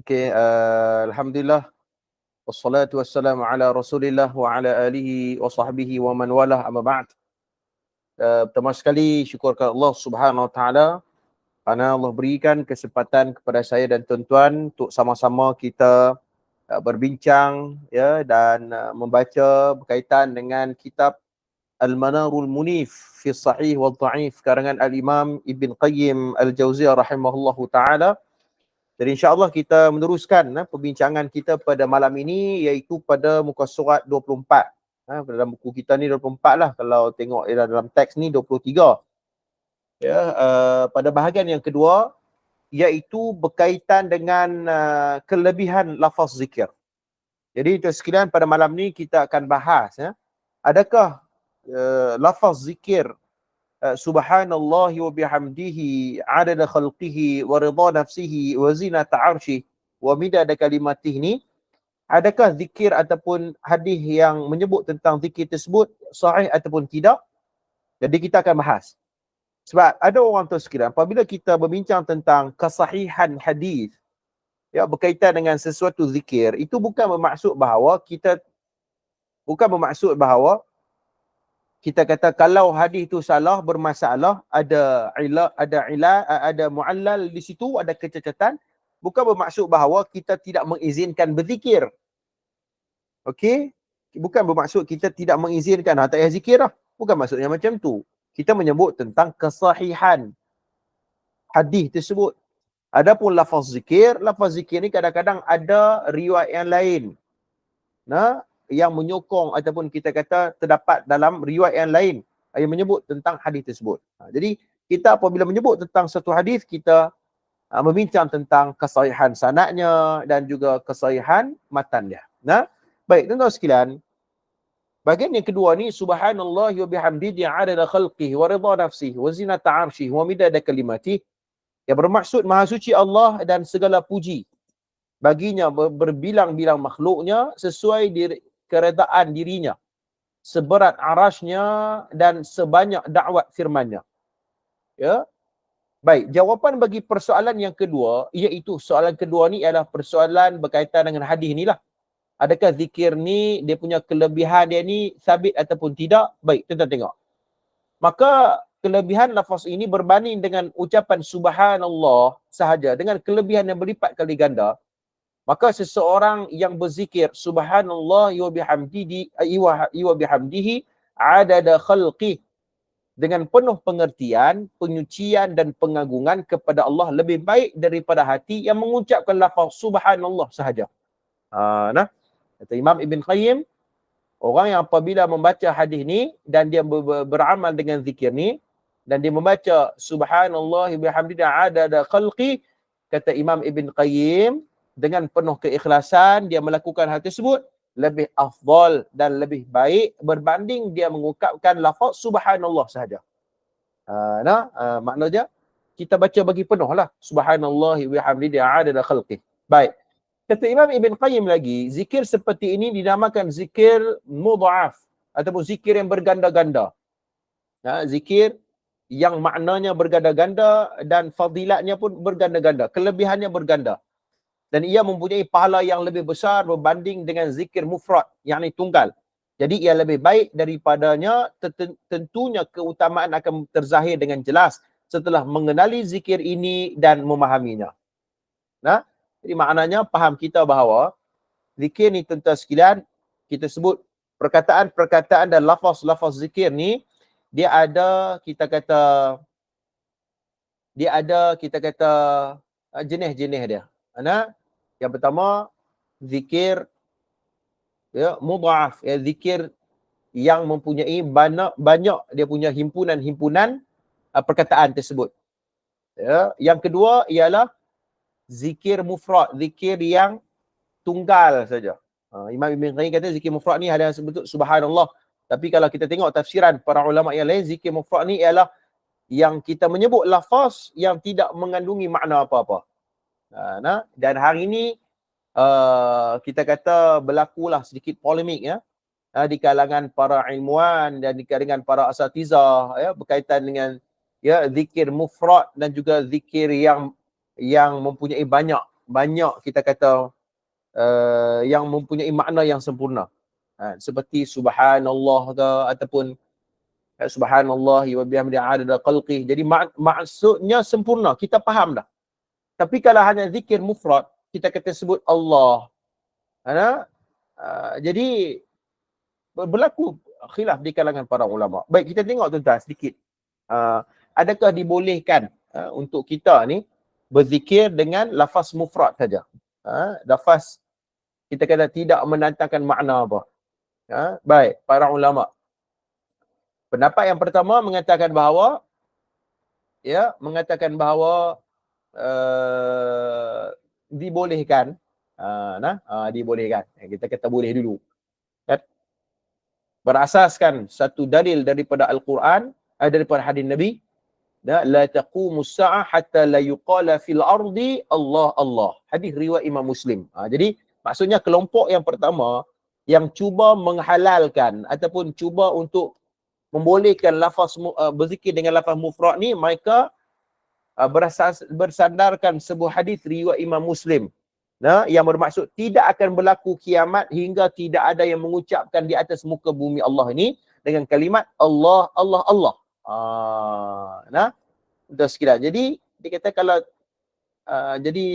Alhamdulillah wassalatu wassalamu ala Rasulillah wa ala alihi wa sahbihi wa man walah amma ba'd. Pertama sekali syukurkan Allah Subhanahu wa taala kerana Allah berikan kesempatan kepada saya dan tuan-tuan untuk sama-sama kita berbincang ya dan membaca berkaitan dengan kitab Al-Manarul Munif fi Sahih wal Dha'if karangan Al-Imam Ibn Qayyim Al-Jauziyah rahimahullahu taala. Jadi insya-Allah kita meneruskan perbincangan kita pada malam ini iaitu pada muka surat 24. Dalam buku kita ni 24 lah, kalau tengok dalam teks ni 23. Ya, pada bahagian yang kedua iaitu berkaitan dengan kelebihan lafaz zikir. Jadi tuan sekalian, pada malam ni kita akan bahas adakah lafaz zikir subhanallahi wa bihamdihi adada khalqihi wa ridha nafsihi wa zinata arshih wa midada kalimatih ni, adakah zikir ataupun hadis yang menyebut tentang zikir tersebut sahih ataupun tidak? Jadi kita akan bahas. Sebab ada orang tu sekiranya apabila kita berbincang tentang kesahihan hadis ya berkaitan dengan sesuatu zikir, itu bukan bermaksud bahawa kita kata kalau hadis itu salah, bermasalah, ada muallal di situ, ada kecacatan, bukan bermaksud bahawa kita tidak mengizinkan berzikir. Okey? Bukan bermaksud kita tidak mengizinkan tak payah zikir lah. Bukan maksudnya macam tu. Kita menyebut tentang kesahihan hadis tersebut. Adapun lafaz zikir ni kadang-kadang ada riwayat yang lain. Yang menyokong ataupun kita kata terdapat dalam riwayat yang lain yang menyebut tentang hadis tersebut. Jadi kita apabila menyebut tentang satu hadis, kita membincang tentang kesahihan sanadnya dan juga kesahihan matan dia. Baik, tuan-tuan sekalian, bahagian yang kedua ni subhanallahi wa bihamdihi adada khalqihi wa ridha nafsihi wa zinata arshih wa midada kalimatih, yang bermaksud maha suci Allah dan segala puji baginya berbilang-bilang makhluknya sesuai keredaan dirinya, seberat arasnya dan sebanyak dakwat firmannya. Ya. Baik, jawapan bagi persoalan yang kedua, iaitu soalan kedua ni adalah persoalan berkaitan dengan hadis ni lah. Adakah zikir ni dia punya kelebihan dia ni sabit ataupun tidak? Baik, kita tengok. Maka kelebihan lafaz ini berbanding dengan ucapan subhanallah sahaja dengan kelebihan yang berlipat kali ganda. Maka seseorang yang berzikir subhanallah wa bihamdihi adada khalqih dengan penuh pengertian, penyucian dan pengagungan kepada Allah lebih baik daripada hati yang mengucapkan lafaz subhanallah sahaja. Kata Imam Ibn Qayyim, orang yang apabila membaca hadis ni dan dia beramal dengan zikir ni dan dia membaca subhanallah wa bihamdihi adada khalqih, kata Imam Ibn Qayyim, dengan penuh keikhlasan dia melakukan hal tersebut lebih afdal dan lebih baik berbanding dia mengucapkan lafaz subhanallah sahaja. Maknanya kita baca bagi penuh lah subhanallah wa bihamdihi adada khalqih. Baik. Kata Imam Ibn Qayyim lagi, zikir seperti ini dinamakan zikir mudha'af ataupun zikir yang berganda-ganda. Zikir yang maknanya berganda-ganda dan fadilatnya pun berganda-ganda, kelebihannya berganda. Dan ia mempunyai pahala yang lebih besar berbanding dengan zikir mufrad, yakni tunggal. Jadi ia lebih baik daripadanya, tentunya keutamaan akan terzahir dengan jelas setelah mengenali zikir ini dan memahaminya. Jadi maknanya faham kita bahawa zikir ni tuan-tuan sekalian, kita sebut perkataan-perkataan dan lafaz-lafaz zikir ni dia ada kita kata jenis-jenis dia. Yang pertama, zikir mudha'af, zikir yang mempunyai banyak dia punya himpunan perkataan tersebut. Yang kedua ialah zikir mufrad, zikir yang tunggal saja. Imam Ibn Qayyim kata zikir mufrad ni ada yang sebut subhanallah. Tapi kalau kita tengok tafsiran para ulama yang lain, zikir mufrad ni ialah yang kita menyebut lafaz yang tidak mengandungi makna apa-apa. Dan hari ini kita kata berlakulah sedikit polemik di kalangan para ilmuwan dan di kalangan para asatizah berkaitan dengan zikir mufrad dan juga zikir yang mempunyai banyak banyak kita kata yang mempunyai makna yang sempurna. Seperti subhanallah ke, ataupun subhanallah wa bihamdihi adada khalqih. Jadi maksudnya sempurna, kita faham dah. Tapi kalau hanya zikir mufrad, kita kata sebut Allah. Jadi berlaku khilaf di kalangan para ulama. Baik, kita tengok tuan-tuan sedikit. Adakah dibolehkan untuk kita ni berzikir dengan lafaz mufrad saja? Lafaz kita kata tidak menantangkan makna apa. Baik, para ulama. Pendapat yang pertama mengatakan bahawa dibolehkan. Dibolehkan. Kita kata boleh dulu. Berasaskan satu dalil daripada Al-Quran, daripada hadis Nabi, la taqumus sa'ah hatta la yuqala fil ardi Allah Allah. Hadis riwayat Imam Muslim. Jadi maksudnya kelompok yang pertama yang cuba menghalalkan ataupun cuba untuk membolehkan lafaz berzikir dengan lafaz mufrad ni, mereka bersandarkan sebuah hadis riwayat Imam Muslim yang bermaksud tidak akan berlaku kiamat hingga tidak ada yang mengucapkan di atas muka bumi Allah ini dengan kalimat Allah Allah Allah. Betul sekiranya. Jadi dia kata kalau jadi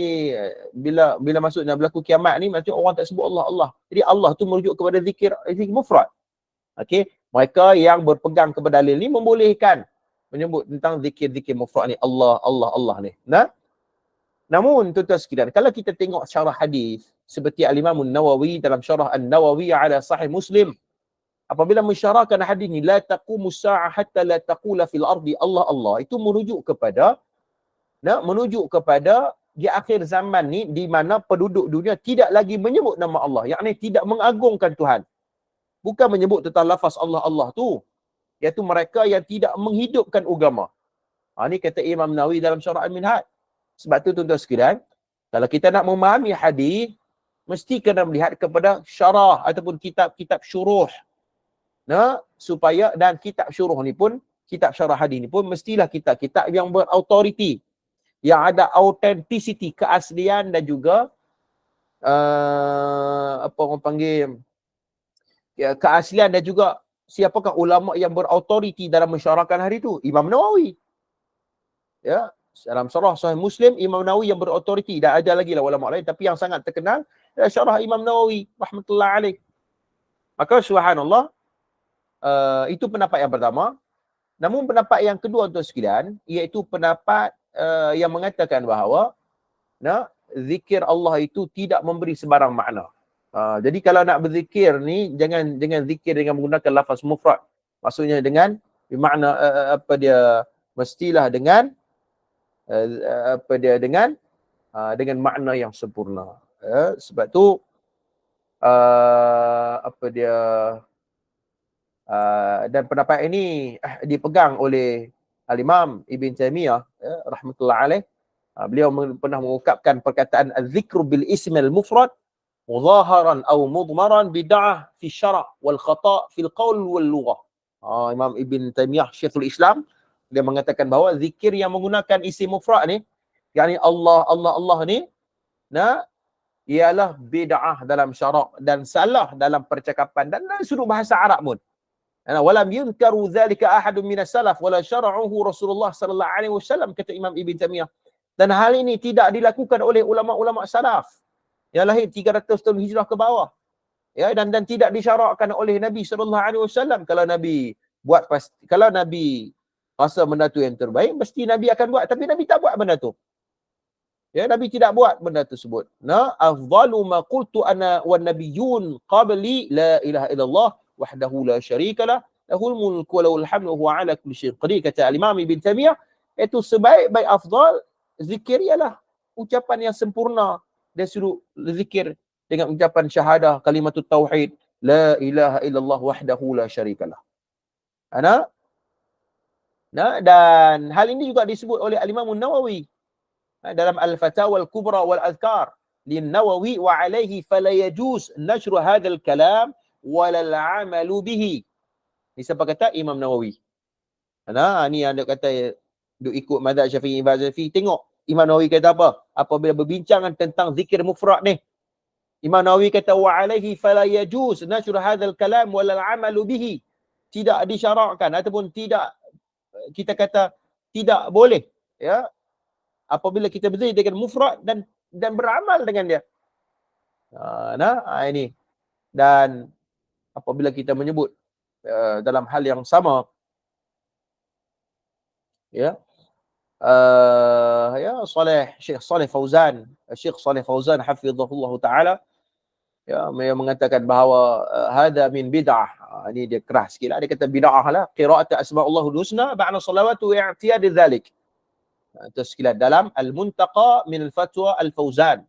bila masuk nak berlaku kiamat ni, maksudnya orang tak sebut Allah Allah. Jadi Allah tu merujuk kepada zikir mufrad. Okey, mereka yang berpegang kepada dalil ni membolehkan menyebut tentang zikir-zikir mufrad ni Allah Allah Allah ni. Namun tuan-tuan sekalian, kalau kita tengok syarah hadis seperti Al-Imam An-Nawawi dalam syarah An-Nawawi ala Sahih Muslim, apabila mensyarahkan hadis ni la taqumus sa'ah hatta la taqula fil ardi Allah Allah, itu merujuk kepada di akhir zaman ni di mana penduduk dunia tidak lagi menyebut nama Allah, yakni tidak mengagungkan Tuhan. Bukan menyebut tentang lafaz Allah Allah tu, iaitu mereka yang tidak menghidupkan agama. Ni kata Imam Nawawi dalam syarah Al-Minhaj. Sebab tu tuan-tuan sekalian, kalau kita nak memahami hadis, mesti kena melihat kepada syarah ataupun kitab-kitab syuruh. Supaya, dan kitab syuruh ni pun, kitab syarah hadis ni pun mestilah kitab-kitab yang berautoriti, yang ada authenticity, keaslian dan juga apa orang panggil, keaslian dan juga siapakah ulama yang berautoriti dalam mensyarahkan hadis tu? Imam Nawawi. Dalam syarah Sahih Muslim, Imam Nawawi yang berautoriti, dan ada lagi lah ulama lain, tapi yang sangat terkenal syarah Imam Nawawi rahmatullahi alaih. Maka subhanallah, itu pendapat yang pertama. Namun pendapat yang kedua tuan sekalian, iaitu pendapat yang mengatakan bahawa zikir Allah itu tidak memberi sebarang makna. Jadi kalau nak berzikir ni, jangan zikir dengan menggunakan lafaz mufrad. Maksudnya dengan bermakna mestilah dengan dengan makna yang sempurna. Sebab tu dan pendapat ini dipegang oleh Al-Imam Ibn Taymiyah rahmatullahi alaih. Beliau pernah mengungkapkan perkataan az-zikru bil ismil mufrad muzaharan atau mudmaran bid'ah fi syara' wal khata' fil qaul wal lughah. Imam Ibn Taymiyah Syekhul Islam, dia mengatakan bahawa zikir yang menggunakan isim mufrad ni, yakni Allah Allah Allah ni, ialah bid'ah dalam syarak dan salah dalam percakapan dan dalam sudut bahasa Arab pun. Walam yunkaru dhalika ahadun minas salaf wala syara'uhu Rasulullah sallallahu alaihi wasallam, kata Imam Ibn Taymiyah. Dan hal ini tidak dilakukan oleh ulama-ulama salaf yang lahir 300 tahun hijrah ke bawah. Dan tidak disyarakkan oleh Nabi sallallahu alaihi wasallam. Kalau Nabi rasa benda tu yang terbaik, mesti Nabi akan buat. Tapi Nabi tak buat benda tu. Nabi tidak buat benda tersebut. Afdalu ma qultu ana wan nabiyyun qabli la ilaha illallah wahdahu la syarikalah lahul mulku wa lahul hamdu wa huwa ala kulli syai'in qadir, kata Al-Imam Ibn Taymiyah. Itu sebaik-baik afdal zikir ialah ucapan yang sempurna dan suruh zikir dengan ucapan syahadah kalimatut tauhid la ilaha illallah wahdahu la syarikalah. Dan hal ini juga disebut oleh Al-Imam An-Nawawi dalam Al-Fatawa Al-Kubra wal-Adhkar lin-Nawawi wa alaihi fala yajuz nashru hadzal kalam wala al-amalu bihi. Ini siapa kata? Imam Nawawi. Ni anda kata duk ikut mazhab Syafi'i, Imam Syafi'i, tengok Imam Nawawi kata apa? apabila berbincangan tentang zikir mufrad ni. Imam Nawawi kata wa alaihi fala yajuz nashr hadzal kalam wal amalu bihi. Tidak disyarakkan ataupun tidak, kita kata tidak boleh, ya, apabila kita berzikir dengan mufrad dan beramal dengan dia. Ini. Dan apabila kita menyebut dalam hal yang sama, ya, Syekh Saleh Fauzan hafizahullah taala, ya, yang mengatakan bahawa hadza min bid'ah. Ini dia keras sikit lah. Dia kata bid'ah lah qira'at asma'ullahul husna ba'da salawatu i'tiyad dzalik. Itu sekilas dalam Al-Muntaqa min al-Fatwa Al-Fauzan.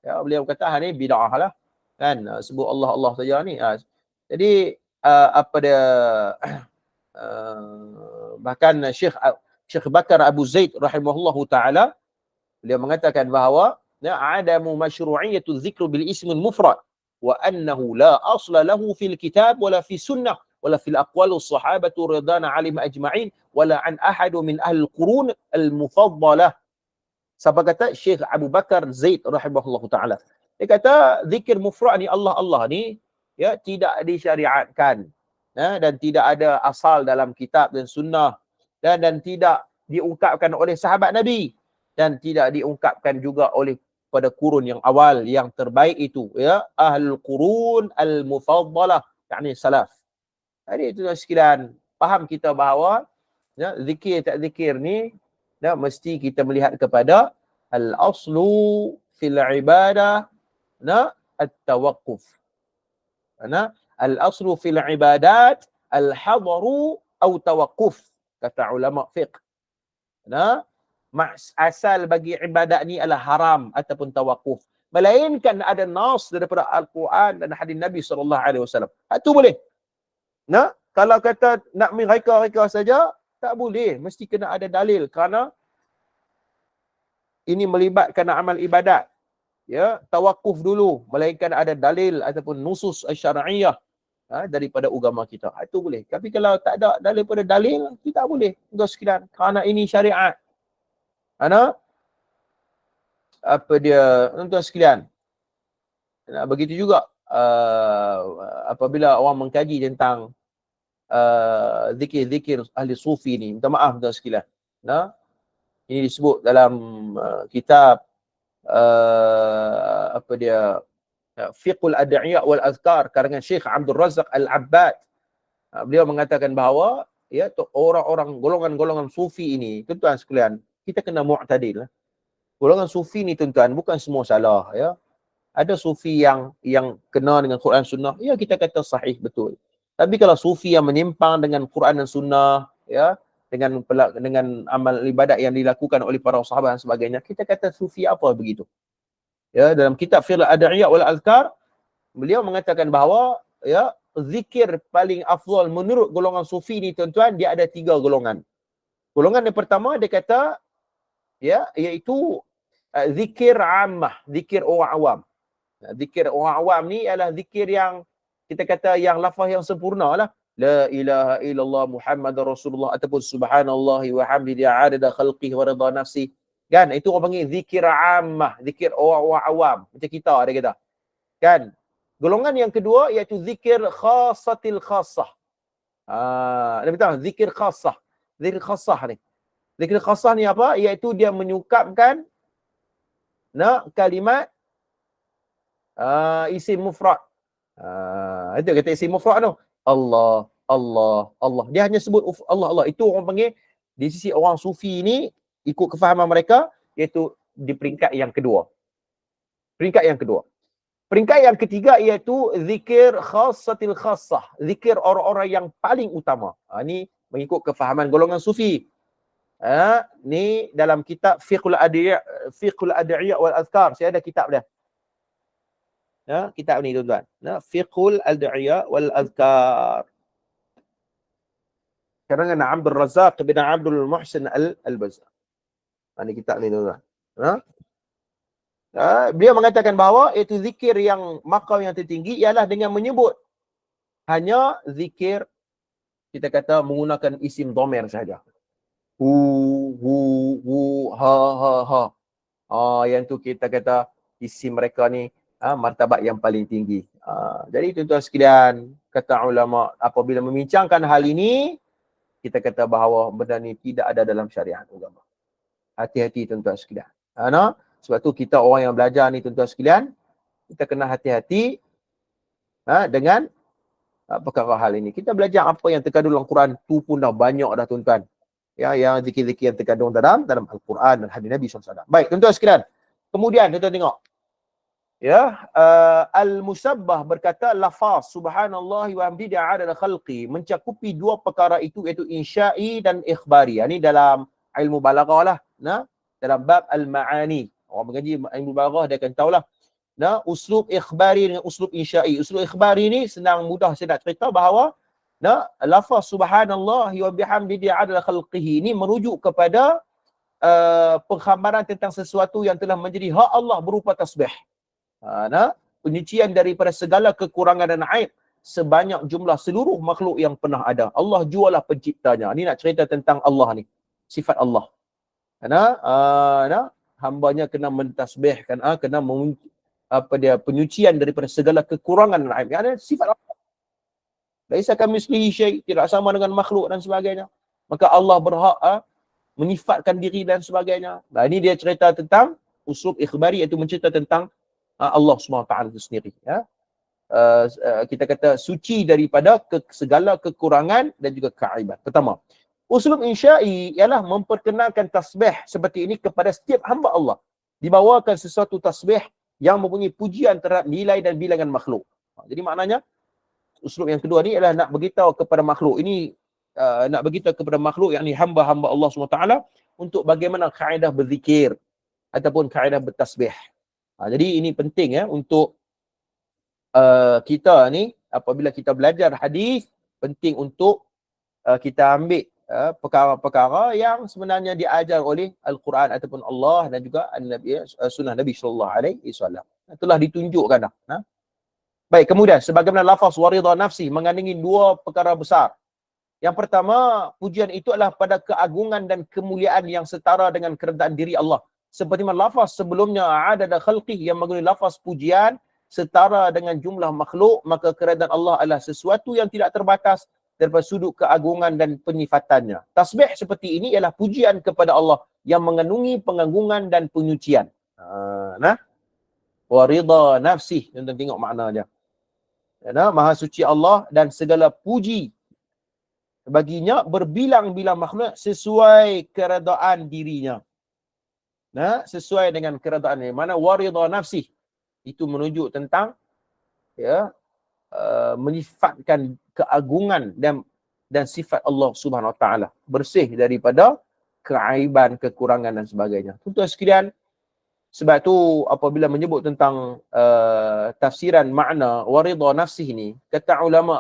Ya, beliau kata ni bid'ah lah. Kan sebut Allah saja ni. Jadi apa dia bahkan Syekh Bakar Abu Zaid rahimahullahu taala, beliau mengatakan bahawa adamu masyru'iyyatu dzikru bil ismil mufrad wa annahu la asla lahu fil kitab wala fi sunnah wala fil aqwali sahabatu ridwana alim ajma'in wala an ahadu min ahli al-qurun al-mufaddalah. Siapa kata? Syekh Abu Bakar Zaid rahimahullahu taala. Dia kata zikir mufrad ni Allah ni, ya, tidak disyariatkan, dan tidak ada asal dalam kitab dan sunnah, dan tidak diungkapkan oleh sahabat Nabi, dan tidak diungkapkan juga oleh pada kurun yang awal yang terbaik itu, ya, ahlul qurun al-mufaddalah, yakni salaf. Jadi itu sekalian faham kita bahawa, ya, zikir tak zikir ni, ya, mesti kita melihat kepada al-aslu fil ibadah, at-tawaqquf. Al-aslu fil ibadat al-hadaru atau tawaqquf, kata ulama fiqh. Asal bagi ibadat ni adalah haram ataupun tawakuf, melainkan ada nas daripada Al-Quran dan hadis Nabi SAW. Itu boleh. Kalau kata nak mereka-reka saja, tak boleh. Mesti kena ada dalil, kerana ini melibatkan amal ibadat. Ya, tawakuf dulu, melainkan ada dalil ataupun nusus syar'iyah daripada agama kita. Itu boleh. Tapi kalau tak ada daripada dalil, kita tak boleh. Tuan sekalian, kerana ini syariat. Apa dia, tuan sekalian, begitu juga apabila orang mengkaji tentang zikir-zikir ahli sufi ni, minta maaf tuan sekalian, ini disebut dalam kitab apa dia, Fiqhul Ad'iyah wal Azkar karangan Syekh Abdul Razak Al-Abbad. Beliau mengatakan bahawa, ya, orang-orang golongan-golongan sufi ini, tuan-tuan sekalian, kita kena mu'tadil. Golongan sufi ni, tuan-tuan, bukan semua salah, ya. Ada sufi yang kena dengan Quran Sunnah, ya, kita kata sahih, betul. Tapi kalau sufi yang menyimpang dengan Quran dan Sunnah, ya, dengan amal ibadat yang dilakukan oleh para sahabat dan sebagainya, kita kata sufi apa begitu. Ya, dalam kitab Fiqhul Ad'iyah wal Azkar, beliau mengatakan bahawa, ya, zikir paling afdal menurut golongan sufi ni, tuan-tuan, dia ada 3 golongan. Golongan yang pertama dia kata, ya, iaitu zikir ammah, zikir orang awam. Zikir orang awam ni adalah zikir yang kita kata yang lafaz yang sempurna lah. La ilaha illallah Muhammadar Rasulullah ataupun subhanallahi wa hamdihi adada khalqihi wa rida nafsi. Kan? Itu orang panggil zikir ammah, zikir orang awam. Macam kita ada kata. Kan? Golongan yang kedua iaitu zikir khasatil khassah. Ada betul? Zikir khassah. Zikir khassah ni. Zikir khassah ni apa? Iaitu dia menyukapkan kalimat isim mufrad. Itu kata isim mufrad tu. Allah, Allah, Allah. Dia hanya sebut Allah, Allah. Itu orang panggil, di sisi orang sufi ni, ikut kefahaman mereka, iaitu di peringkat yang kedua. Peringkat yang kedua. Peringkat yang ketiga iaitu zikir khassatil khassah. Zikir orang-orang yang paling utama. Ni mengikut kefahaman golongan sufi. Ni dalam kitab Fiqhul Ad'iyah wal Azkar. Saya ada kitab dia. Kitab ni, tuan-tuan. Fiqhul Ad'iyah wal Azkar. Karangan Abdul Razak bin Abdul Muhsin Al-Bazzar. Ini kitab ni, tuan-tuan. Beliau mengatakan bahawa itu zikir yang maqam yang tertinggi ialah dengan menyebut hanya zikir, kita kata menggunakan isim dhamir saja. Hu, ha, ha. Yang tu kita kata isi mereka ni martabat yang paling tinggi. Jadi tuan-tuan sekalian, kata ulama, apabila membincangkan hal ini, kita kata bahawa benda ni tidak ada dalam syariat agama. Hati-hati tuan-tuan sekalian. Sebab tu kita orang yang belajar ni tuan-tuan sekalian, kita kena hati-hati dengan perkara hal ini. Kita belajar apa yang terkandung dalam Quran tu pun dah banyak dah tuan-tuan. Yang zikir-zikir yang terkandung dalam Al-Quran dan hadis Nabi SAW. Baik tuan-tuan sekalian. Kemudian tuan-tuan tengok. Al-Musabbah berkata lafaz subhanallah wa hamdihi adada khalqi mencakupi dua perkara itu iaitu insya'i dan ikhbari. Ini dalam ilmu balaghah lah. Dalam bab al-ma'ani. Orang mengaji ilmu balaghah dia akan tahulah. Uslub ikhbari dengan uslub insya'i. Uslub ikhbari ni senang mudah saya nak cerita bahawa lafaz subhanallah wa bihamdihi adada khalqihi ini merujuk kepada pengkhabaran tentang sesuatu yang telah menjadi hak Allah berupa tasbih. Penyucian daripada segala kekurangan dan aib sebanyak jumlah seluruh makhluk yang pernah ada. Allah jualah penciptanya. Ini nak cerita tentang Allah ni. Sifat Allah. Hambanya kena mentasbihkan, kena penyucian daripada segala kekurangan dan aib. Yang sifat Allah. Laisa kamitslihi syai', tidak sama dengan makhluk dan sebagainya. Maka Allah berhak menyifatkan diri dan sebagainya. Ini dia cerita tentang uslub ikhbari, iaitu mencerita tentang Allah SWT itu sendiri. Kita kata suci daripada segala kekurangan dan juga keaiban. Pertama, uslub insya'i ialah memperkenalkan tasbih seperti ini kepada setiap hamba Allah. Dibawakan sesuatu tasbih yang mempunyai pujian terhadap nilai dan bilangan makhluk. Jadi maknanya, uslub yang kedua ni ialah nak beritahu kepada makhluk. Ini nak beritahu kepada makhluk, yakni hamba-hamba Allah SWT, untuk bagaimana kaedah berzikir ataupun kaedah bertasbih. Jadi ini penting untuk kita ni apabila kita belajar hadis, penting untuk kita ambil perkara-perkara yang sebenarnya diajar oleh Al-Quran ataupun Allah dan juga sunnah Nabi SAW. Itulah ditunjukkan dah. Baik, kemudian sebagaimana lafaz waridha nafsi mengandungi dua perkara besar. Yang pertama, pujian itu adalah pada keagungan dan kemuliaan yang setara dengan keredaan diri Allah. Seperti mana lafaz sebelumnya adada khalqih yang menggunakan lafaz pujian setara dengan jumlah makhluk, maka keredaan Allah adalah sesuatu yang tidak terbatas daripada sudut keagungan dan penyifatannya. Tasbih seperti ini ialah pujian kepada Allah yang mengandungi pengagungan dan penyucian. Waridha nafsih, tuan-tuan tengok maknanya. Maha suci Allah dan segala puji baginya berbilang-bilang makhluk sesuai keredaan dirinya. Sesuai dengan keredaan ini. Mana waridha nafsih itu menunjuk tentang menyifatkan keagungan dan sifat Allah Subhanahu Wa Taala, bersih daripada keaiban, kekurangan dan sebagainya. Tuan-tuan sekalian, sebab tu apabila menyebut tentang tafsiran makna waridha nafsih ini, kata ulama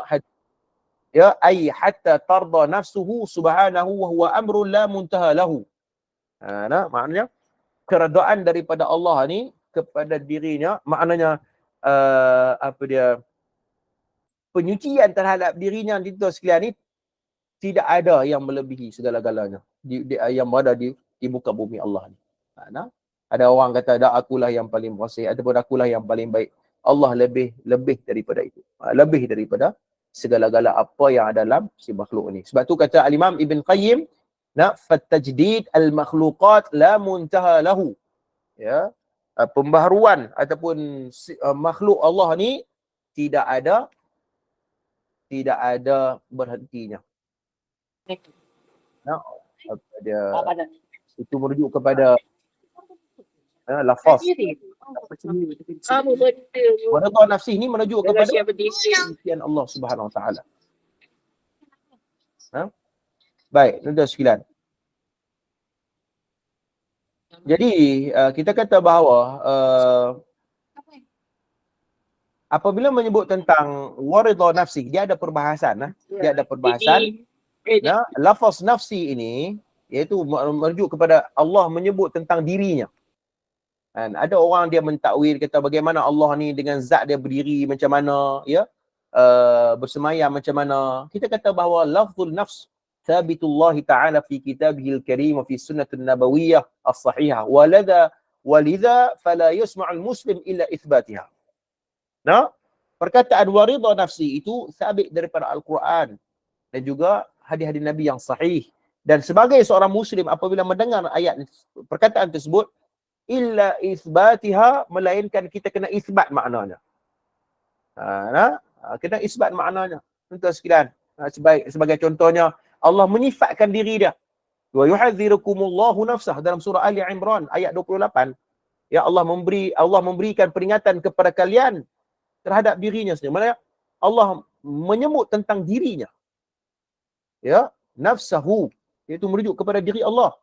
ay hatta tarda nafsuhu subhanahu wa huwa amrun la muntaha lahu. Maknanya keredaan daripada Allah ni kepada dirinya, maknanya penyucian terhadap dirinya tuan sekalian ni tidak ada yang melebihi segala-galanya yang berada di muka bumi Allah ni. Ada orang kata dak akulah yang paling bersih ataupun akulah yang paling baik. Allah lebih daripada itu. Lebih daripada segala-gala apa yang ada dalam si makhluk ni. Sebab tu kata Al-Imam Ibn Qayyim, fatajdid al-makhluqat la muntaha lahu. Pembaharuan ataupun makhluk Allah ni tidak ada berhentinya. Itu merujuk kepada lafaz. Waridha nafsi ini merujuk kepada kesucian Allah Subhanahu Wa Taala. Baik, tuan-tuan sekalian. Jadi kita kata bahawa apabila menyebut tentang waridha nafsi, dia ada perbahasan. Lafaz nafsi ini iaitu merujuk kepada Allah menyebut tentang dirinya. Ada orang dia mentakwil, kata bagaimana Allah ni dengan zat dia berdiri macam mana, bersemayam macam mana. Kita kata bahawa lafzul nafs thabitullah ta'ala fi kitabihil karim wa fi sunnatin nabawiyyah as-sahihah wa walidha fala yusma'ul muslim illa itsbatiha. Nah, perkataan waridha nafsi itu sabit daripada Al-Quran dan juga hadis-hadis Nabi yang sahih. Dan sebagai seorang muslim apabila mendengar ayat perkataan tersebut, illa itsbatiha, melainkan kita kena isbat maknanya. Kena isbat maknanya. Contoh sekalian, sebagai contohnya, Allah menyifatkan diri dia. Wa yuhadzirukumullahu nafsah dalam surah Ali Imran ayat 28. Ya, Allah memberikan peringatan kepada kalian terhadap dirinya sendiri. Maksudnya Allah menyebut tentang dirinya. Ya, nafsahu, iaitu merujuk kepada diri Allah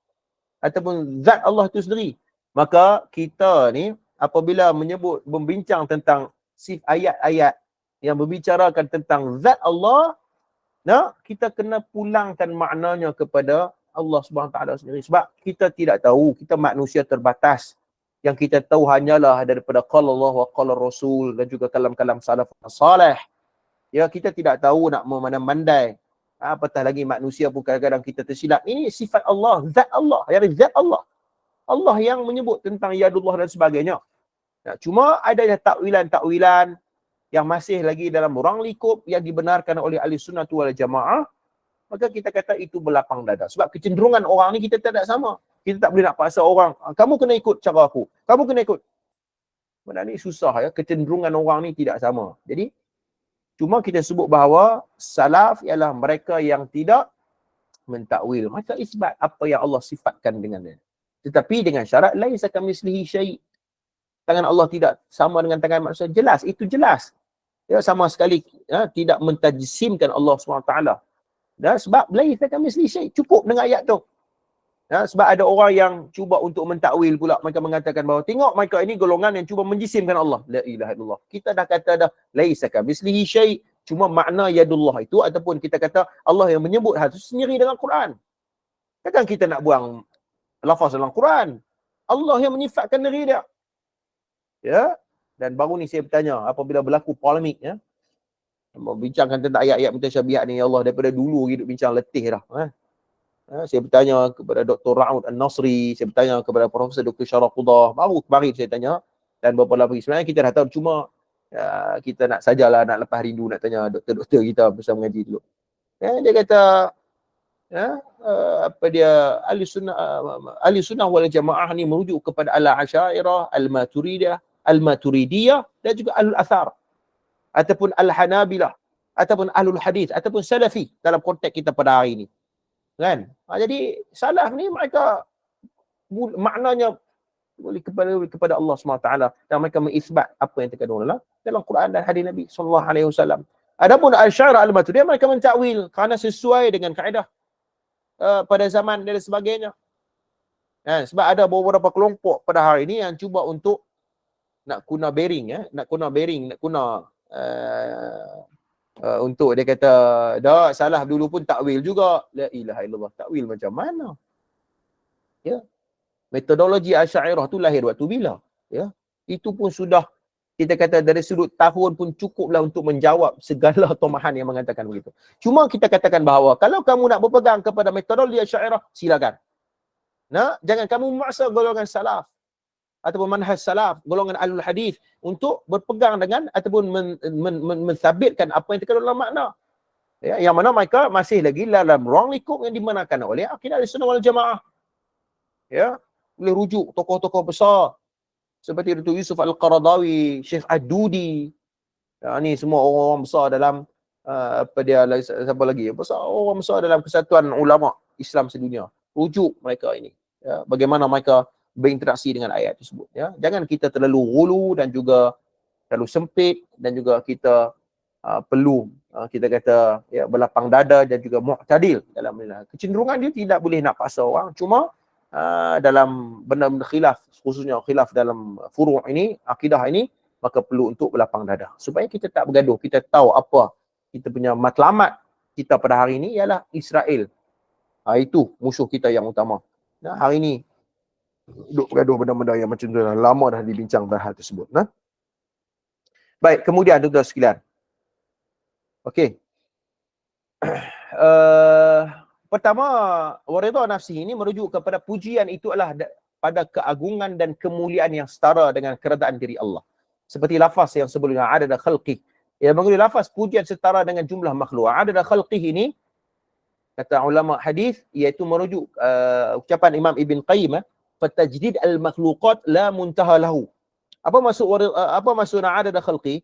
ataupun zat Allah itu sendiri. Maka kita ni apabila membincang tentang ayat-ayat yang membicarakan tentang zat Allah, kita kena pulangkan maknanya kepada Allah Subhanahu Taala sendiri. Sebab kita tidak tahu, kita manusia terbatas. Yang kita tahu hanyalah daripada qala Allah wa qala Rasul dan juga kalam-kalam salaf salih. Ya, kita tidak tahu nak memandai. Apatah lagi manusia pun kadang-kadang kita tersilap. Ini sifat Allah, zat Allah, zat Allah. Allah yang menyebut tentang yadullah dan sebagainya. Cuma ada takwilan-takwilan yang masih lagi dalam ruang lingkup yang dibenarkan oleh ahli sunnah wal jamaah, maka kita kata itu berlapang dada. Sebab kecenderungan orang ni kita tak sama. Kita tak boleh nak paksa orang, kamu kena ikut cara aku, kamu kena ikut. Benda ni susah ya, kecenderungan orang ni tidak sama. Jadi cuma kita sebut bahawa salaf ialah mereka yang tidak mentakwil. Maka isbat apa yang Allah sifatkan dengannya. Tetapi dengan syarat laisa kamitslihi syai'. Tangan Allah tidak sama dengan tangan manusia. Jelas, itu jelas. Ya, sama sekali tidak mentajsimkan Allah SWT. Sebab laisa kamitslihi syai'. Cukup dengan ayat tu. Sebab ada orang yang cuba untuk mentakwil pula. Mereka mengatakan bahawa tengok mereka ini golongan yang cuba menjisimkan Allah. La ilaha illallah. Kita dah kata dah laisa kamitslihi syai'. Cuma makna yadullah itu ataupun kita kata Allah yang menyebut hal itu sendiri dengan Quran. Takkan kita nak buang lafaz dalam Quran. Allah yang menyifatkan diri dia. Ya. Dan baru ni saya bertanya apabila berlaku polemik ya. Membincangkan tentang ayat-ayat mutasyabihat ni, ya Allah, daripada dulu hidup bincang letih dah. Saya bertanya kepada Dr. Ra'ud An-Nasri, saya bertanya kepada Profesor Dr. Syarah Qudah, baru kemarin saya tanya, dan beberapa lagi. Sebenarnya kita dah tahu, cuma kita nak sajalah, nak lepas rindu nak tanya doktor-doktor kita bersama mengaji dulu. Dia kata, ahli sunnah wal jamaah ni merujuk kepada al-Asy'ariyah, al-Maturidiyah dan juga al-Athar ataupun al-Hanabilah ataupun ahlul hadis ataupun salafi dalam konteks kita pada hari ini. Kan? Jadi salaf ni mereka maknanya boleh kepada Allah SWT dan mereka mengisbat apa yang terkandung dalam Quran dan hadis Nabi SAW. Adapun Asy'ariyah al-Maturidiyah mereka mentakwil kerana sesuai dengan kaedah pada zaman dan sebagainya. Sebab ada beberapa kelompok pada hari ini yang cuba untuk nak guna bearing, untuk dia kata dah salah dulu pun takwil juga. La ilaha illallah, takwil macam mana? Ya. Metodologi Asy'ariyah tu lahir waktu bila? Ya. Itu pun sudah kita kata dari sudut tahun pun cukuplah untuk menjawab segala tomahan yang mengatakan begitu. Cuma kita katakan bahawa kalau kamu nak berpegang kepada metodologi Asy'ariyah, silakan. Jangan kamu memaksa golongan salaf ataupun manhaj salaf, golongan ahlul hadis untuk berpegang dengan ataupun mensabitkan apa yang terkandung dalam makna. Ya, yang mana mereka masih lagi dalam ruang lingkup yang dimenangkan oleh akidah Ahlussunnah wal Jamaah. Ya, boleh rujuk tokoh-tokoh besar seperti Dr. Yusuf Al-Qaradawi, Syekh Ad-Dudi. Ni semua orang-orang besar dalam siapa lagi? Orang besar dalam Kesatuan Ulama Islam Sedunia. Rujuk mereka ini. Ya, bagaimana mereka berinteraksi dengan ayat tersebut. Ya. Jangan kita terlalu ghulu dan juga terlalu sempit dan juga kita perlu kita kata ya, berlapang dada dan juga mu'tadil dalam kecenderungan dia tidak boleh nak paksa orang. Cuma dalam benda-benda khilaf, khususnya khilaf dalam furu' ini, akidah ini, maka perlu untuk berlapang dada. Supaya kita tak bergaduh, kita tahu apa kita punya matlamat kita pada hari ini ialah Israel. Itu musuh kita yang utama. Hari ini duk bergaduh benda-benda yang macam tu lama dah dibincang pada hal tersebut. Baik, kemudian tuan-tuan sekalian. Okey. Pertama, waridha nafsi ini merujuk kepada pujian itu adalah pada keagungan dan kemuliaan yang setara dengan keredaan diri Allah. Seperti lafaz yang sebelumnya, adada khalqih. Yang menggunakan lafaz pujian setara dengan jumlah makhluk. Adada khalqih ini, kata ulama hadis, iaitu merujuk ucapan Imam Ibn Qayyim, fatajdid al-makhluqat la muntaha lahu. Apa maksud adada khalqih?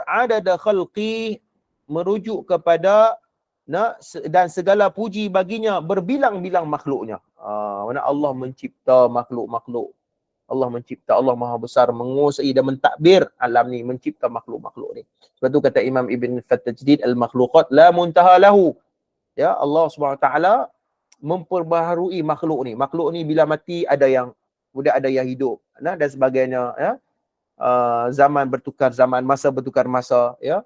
Adada khalqih merujuk kepada dan segala puji baginya berbilang-bilang makhluknya. Mana Allah mencipta makhluk-makhluk. Allah mencipta, Allah Maha Besar, menguasai dan mentadbir alam ni, mencipta makhluk-makhluk ni. Sebab tu kata Imam Ibn Fatajdid, al-makhluqat la muntaha lahu. Ya, Allah SWT memperbaharui makhluk ni. Makhluk ni bila mati ada yang kemudian ada yang hidup, dan sebagainya, ya. Zaman bertukar zaman, masa bertukar masa, ya.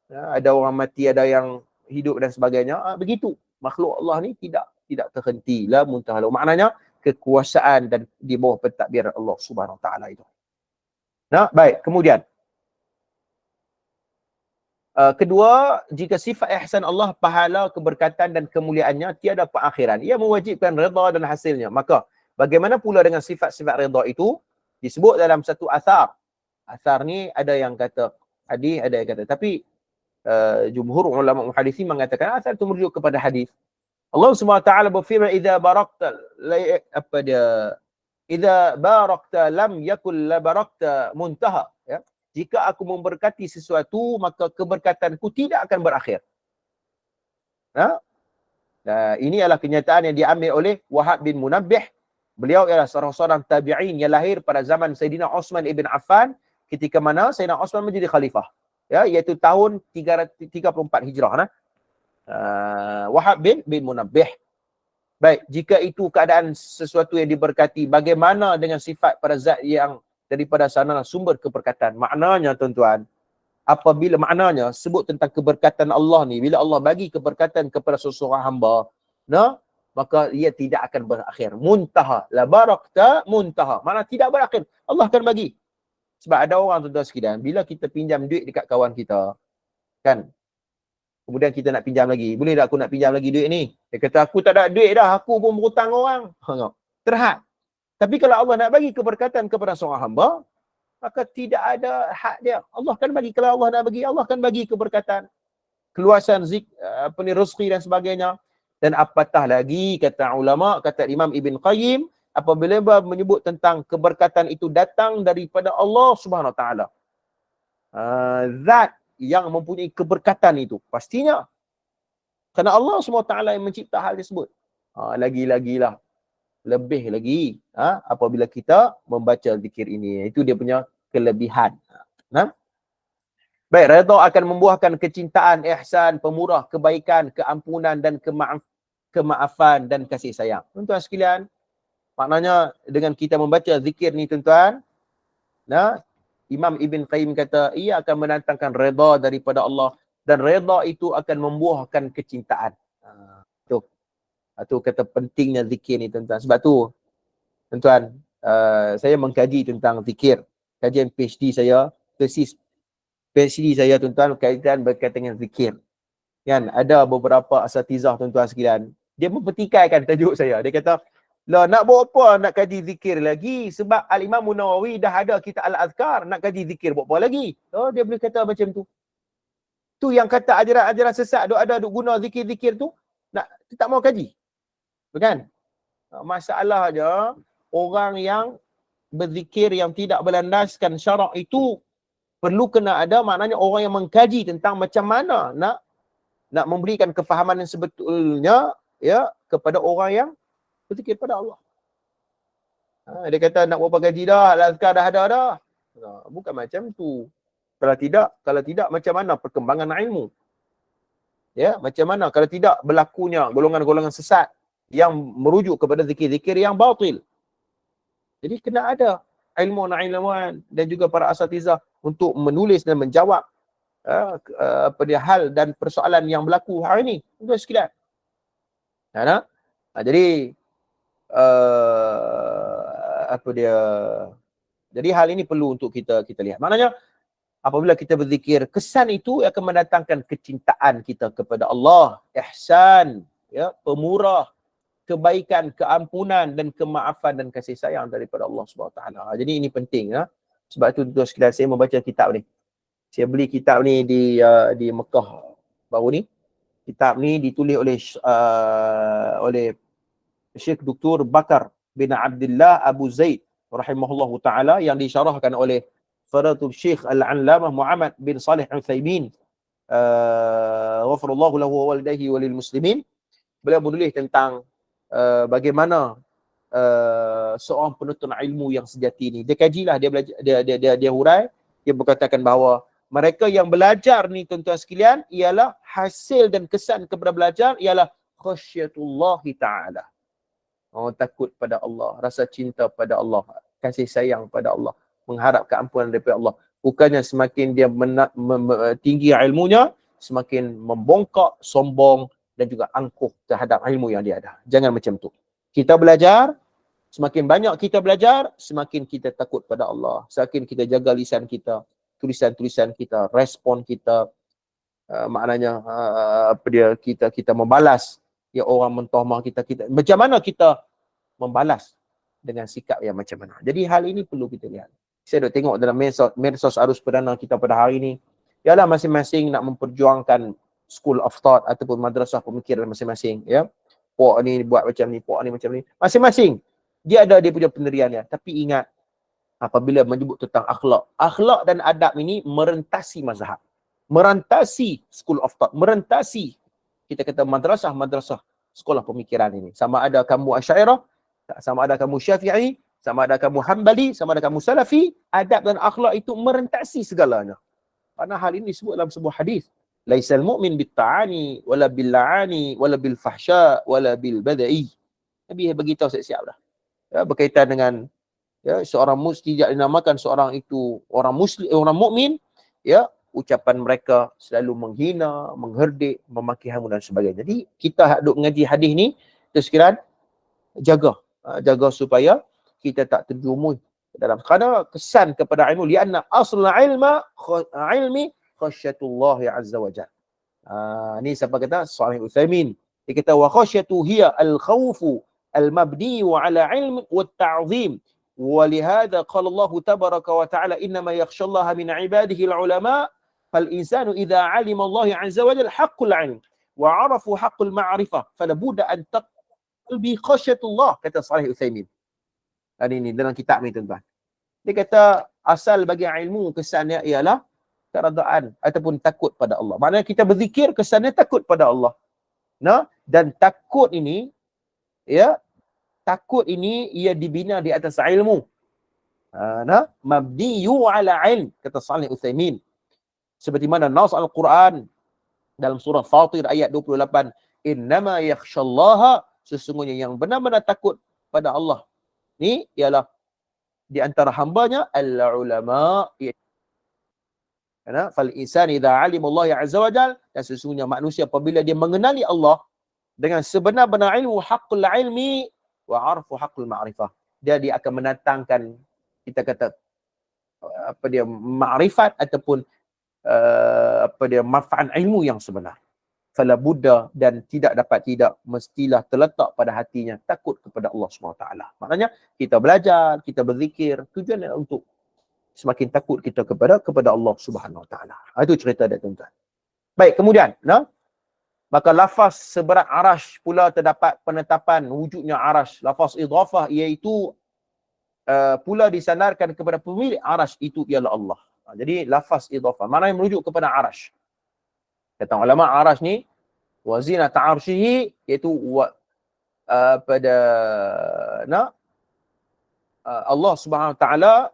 Ada orang mati, ada yang hidup dan sebagainya. Begitu. Makhluk Allah ni tidak terhenti. La muntaha lahu. Maknanya kekuasaan dan di bawah pentadbiran Allah Subhanahu Wa Taala itu. Baik. Kemudian kedua, jika sifat ihsan Allah, pahala, keberkatan dan kemuliaannya tiada perakhiran. Ia mewajibkan redha dan hasilnya. Maka bagaimana pula dengan sifat-sifat redha itu? Disebut dalam satu athar. Athar ni ada yang kata hadis, ada yang kata. Tapi jumhur ulama muhadithin mengatakan athar itu merujuk kepada hadis. Allah SWT berfirman, idza barakta lam yakul la barakta muntaha. Ya. Jika aku memberkati sesuatu, maka keberkatanku tidak akan berakhir. Ini adalah kenyataan yang diambil oleh Wahab bin Munabbih. Beliau ialah seorang tabi'in yang lahir pada zaman Sayyidina Osman ibn Affan, ketika mana Sayyidina Osman menjadi khalifah. Ya, iaitu tahun 334 Hijrah. Wahab bin Munabbih. Baik, jika itu keadaan sesuatu yang diberkati, bagaimana dengan sifat pada zat yang daripada sana sumber keberkatan? Maknanya tuan-tuan, apabila maknanya sebut tentang keberkatan Allah ni, bila Allah bagi keberkatan kepada seseorang hamba, maka ia tidak akan berakhir. Muntaha, la barakta muntaha. Makna tidak berakhir. Allah akan bagi. Sebab ada orang tuan-tuan sekalian, bila kita pinjam duit dekat kawan kita, kan, kemudian kita nak pinjam lagi. Boleh tak aku nak pinjam lagi duit ni? Dia kata, aku tak ada duit dah. Aku pun berhutang orang. Terhad. Tapi kalau Allah nak bagi keberkatan kepada seorang hamba, maka tidak ada hak dia. Allah akan bagi. Kalau Allah nak bagi, Allah akan bagi keberkatan. Keluasan rezeki dan sebagainya. Dan apatah lagi, kata ulama, kata Imam Ibn Qayyim, apabila menyebut tentang keberkatan itu datang daripada Allah Subhanahu Wa Taala. Zat yang mempunyai keberkatan itu, pastinya kerana Allah SWT yang mencipta hal tersebut. Lagi-lagilah, lebih lagi apabila kita membaca zikir ini. Itu dia punya kelebihan. Baik, redha akan membuahkan kecintaan, ihsan, pemurah, kebaikan, keampunan dan kemaafan dan kasih sayang. Tuan-tuan sekalian, maknanya dengan kita membaca zikir ni tuan-tuan, Imam Ibn Qayyim kata, ia akan mendatangkan redha daripada Allah, dan redha itu akan membuahkan kecintaan. Itu kata pentingnya zikir ni tuan-tuan. Sebab tu tuan-tuan, saya mengkaji tentang zikir. Kajian PhD saya, tesis PhD saya tuan-tuan berkaitan dengan zikir. Kan, ada beberapa asatizah tuan-tuan sekalian, dia mempertikaikan tajuk saya. Dia kata, lah nak buat apa nak kaji zikir lagi? Sebab Al-Imam Nawawi dah ada kitab Al-Azkar, nak kaji zikir buat apa lagi? Dia boleh kata macam tu. Tu yang kata ajaran-ajaran sesat duk guna zikir-zikir tu, tak mau kaji. Bukan? Masalah je, orang yang berzikir yang tidak berlandaskan syarak itu perlu kena ada, maknanya orang yang mengkaji tentang macam mana nak memberikan kefahaman yang sebetulnya, ya, kepada orang yang berzikir pada Allah. Dia kata nak berapa gaji dah, Al-Azkar dah ada dah. Bukan macam tu. Kalau tidak macam mana perkembangan ilmu? Ya, macam mana kalau tidak berlakunya golongan-golongan sesat yang merujuk kepada zikir-zikir yang batil. Jadi kena ada ilmuwan dan juga para asatizah untuk menulis dan menjawab hal dan persoalan yang berlaku hari ini. Tuan sekalian. Jadi jadi hal ini perlu untuk kita lihat. Maknanya apabila kita berzikir, kesan itu akan mendatangkan kecintaan kita kepada Allah, ihsan, ya, pemurah, kebaikan, keampunan dan kemaafan dan kasih sayang daripada Allah Subhanahu Wa Taala. Jadi ini penting ya. Sebab tu tuan sekalian, saya membaca kitab ni. Saya beli kitab ni di Mekah baru ni. Kitab ni ditulis oleh Syekh Dr. Bakar bin Abdullah Abu Zaid rahimahullahu taala, yang disyarahkan oleh Fadatul Syekh Al-Allamah Muhammad bin Salih Al-Utsaimin ghafarallahu lahu wa walidayhi wa lil muslimin. Beliau menulis tentang bagaimana seorang penuntut ilmu yang sejati ni. Dia kajilah, dia belajar, dia hurai, dia berkatakan bahawa mereka yang belajar ni tuan-tuan sekalian ialah hasil dan kesan kepada belajar ialah khasyatullahi ta'ala. Oh, takut pada Allah, rasa cinta pada Allah, kasih sayang pada Allah, mengharap keampunan daripada Allah. Bukannya semakin dia tinggi ilmunya, semakin membongkak, sombong dan juga angkuh terhadap ilmu yang dia ada. Jangan macam tu. Kita belajar, semakin banyak kita belajar, semakin kita takut pada Allah. Semakin kita jaga lisan kita, tulisan-tulisan kita, respon kita, maknanya kita membalas ya orang mentohmah kita macam mana kita membalas dengan sikap yang macam mana. Jadi hal ini perlu kita lihat. Saya dah tengok dalam medsos arus perdana kita pada hari ini, ialah masing-masing nak memperjuangkan school of thought ataupun madrasah pemikiran masing-masing, ya. Puak ni buat macam ni, puak ni macam ni. Masing-masing dia ada dia punya pendiriannya. Tapi ingat, apabila menyebut tentang akhlak dan adab ini merentasi mazhab, merentasi school of thought, merentasi kita kata madrasah sekolah pemikiran ini. Sama ada kamu Asy'ariyah, sama ada kamu Syafi'i, sama ada kamu Hanbali, sama ada kamu Salafi, adab dan akhlak itu merentasi segalanya. Karena hal ini disebut dalam sebuah hadis, laisal mu'min bit-ta'ani wala bil-la'ani wala bil-fahsya wala bil-bada'i. Nabi beritahu siap-siap dah. Ya, berkaitan dengan ya, seorang muslim tidak dinamakan seorang itu orang muslim, orang mukmin, ya, ucapan mereka selalu menghina, mengherdik, memaki hamu dan sebagainya. Jadi kita duk mengaji hadis ni, sekiranya jaga supaya kita tak terjumus dalam, kerana kesan kepada ilmu, lianna aslul ilmi khasyatullah azza wa jalla. Ni siapa kata? Shalih Utsaimin. Dia kata wa khasyatu hiya al-khawfu al-mabni ala ilm wa ta'zim. ولهذا قال الله تبارك وتعالى إنما يخشى الله من عباده العلماء فالإنسان إذا علم الله عز وجل حق العلم وعرفوا حق المعرفة فلا بد أن تقل بخشية الله, kata Shalih Utsaimin. Ini dalam kitab ni tuan-tuan. Dia kata asal bagi ilmu kesannya ialah keredaan ataupun takut pada Allah. Maknanya kita berzikir kesannya takut pada Allah. Nah, dan takut ini ya, takut ini ia dibina di atas ilmu. Mabniyu ala ilm, kata Shalih Utsaimin. Seperti mana nas Al-Quran dalam surah Fatir ayat 28, innama yakhshallaha, sesungguhnya yang benar-benar takut pada Allah ni ialah di antara hambanya al-ulama. Karena fal insan idza alima Allah azza wa jalla, dan sesungguhnya manusia apabila dia mengenali Allah dengan sebenar-benar ilmu, haqqul ilmi wa arfu haqqul ma'rifah, dia akan mendatangkan, kita kata ma'rifat ataupun manfaat ilmu yang sebenar. Fala budda, dan tidak mestilah terletak pada hatinya takut kepada Allah SWT. Maknanya kita belajar, kita berzikir, tujuannya untuk semakin takut kita kepada Allah SWT. Itu cerita dia tuan-tuan. Baik, kemudian maka lafaz seberat arash pula terdapat penetapan wujudnya arash. Lafaz idhafah iaitu pula disandarkan kepada pemilik arash, itu ialah Allah. Jadi lafaz idhafah mana yang merujuk kepada arash. Kata ulama, arash ni wazinat arshihi, iaitu Allah Subhanahu wa taala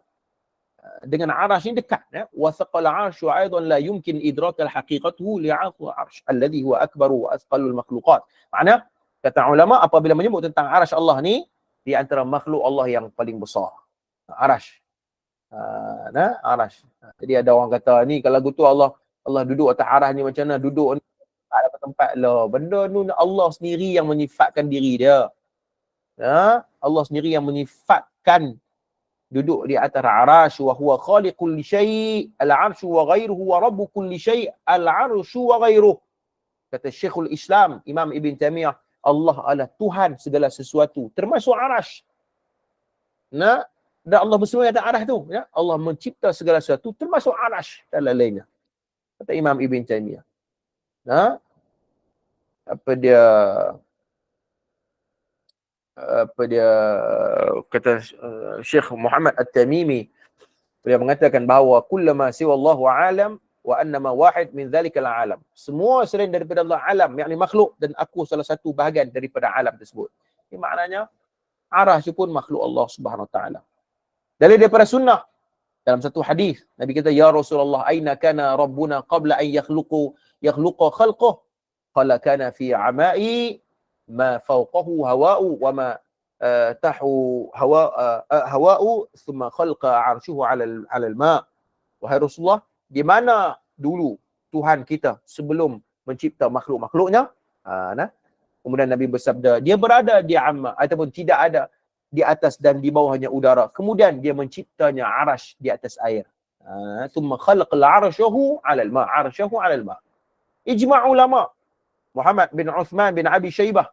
dengan arash ni dekat, ya. Wa thaqal arshu aidan la yumkin idrakal haqiqatuhu li'aqu arsh alladhi huwa akbaru wa athqalul makhluqat. Makna kata ulama, apabila menyebut tentang arash Allah ni, di antara makhluk Allah yang paling besar. Arash. Arash. Jadi ada orang kata ni kalau gitu Allah duduk atas arash ni macam mana? Duduk ni tak dapat tempat lah. Benda ni Allah sendiri yang menyifatkan diri dia. Allah sendiri yang menyifatkan duduk di atas arash. Wa huwa khaliqul syai' al-arshu wa ghairuhu wa rabbu kulli syai' al-arshu wa ghairuhu. Kata Syekhul Islam Imam Ibn Taimiyah Allah adalah Tuhan segala sesuatu, termasuk arash. Nah, dan Allah bersemayam atas arash tu, ya. Allah mencipta segala sesuatu termasuk arash dan lain-lainnya. Kata Imam Ibn Taymiyah. Nah, apa dia kata Syekh Muhammad At-Tamimi, beliau mengatakan bahawa kullama siwa Allahu alam wa annama wahid min dhalikal alam. Semua selain daripada Allah alam, yakni makhluk, dan aku salah satu bahagian daripada alam tersebut. Ini maknanya arash pun makhluk Allah Subhanahu wa taala. Dari daripada sunnah, dalam satu hadis Nabi kata, ya Rasulullah, aina kana rabbuna qabla an yakhluqa khalquh? Qala kana fi amai ma fawqahu hawa'u wa ma tahu hawa'u thumma khalqa 'arshuhu 'ala al-ma'. Wahai Rasulullah, di mana dulu Tuhan kita sebelum mencipta makhluk-makhluknya? Kemudian Nabi bersabda, dia berada di amma, ataupun tidak ada di atas dan di bawahnya udara. Kemudian dia menciptanya arash di atas air. Thumma khalaqal 'arshahu 'ala al-ma', 'arshahu 'ala al-ma'. Ijma' ulama. Muhammad bin Uthman bin Abi Shaybah,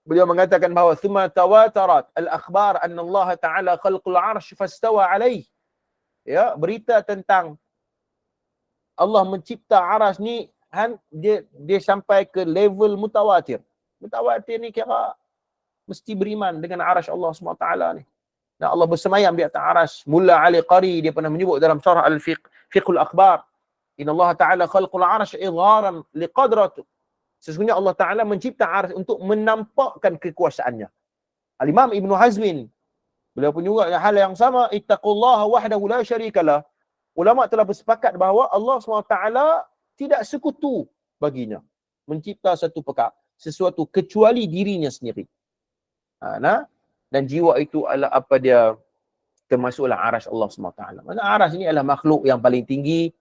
beliau mengatakan bahawa thumma tawatarat al-akhbar anna Allah Ta'ala khalqul 'arsh fastawa 'alaih. Ya, berita tentang Allah mencipta arash ni dia sampai ke level mutawatir. Mutawatir ni kira mesti beriman dengan arash Allah SWT ni. Dan Allah bersemayam di atas arash. Mulla Ali Qari, dia pernah menyebut dalam syarah Al-Fiqhul Akhbar, inna Allah Ta'ala khalqul arash idharan liqadratu. Sesungguhnya Allah Ta'ala mencipta arash untuk menampakkan kekuasaannya. Al-Imam Ibn Hazmin, beliau pun juga hal yang sama, ittaqullaha wahdahu la syarikalah. Ulama telah bersepakat bahawa Allah SWT tidak sekutu baginya mencipta satu perkara, sesuatu kecuali dirinya sendiri. Dan jiwa itu adalah apa dia, termasuklah arash Allah SWT. Maksudnya arash ini adalah makhluk yang paling tinggi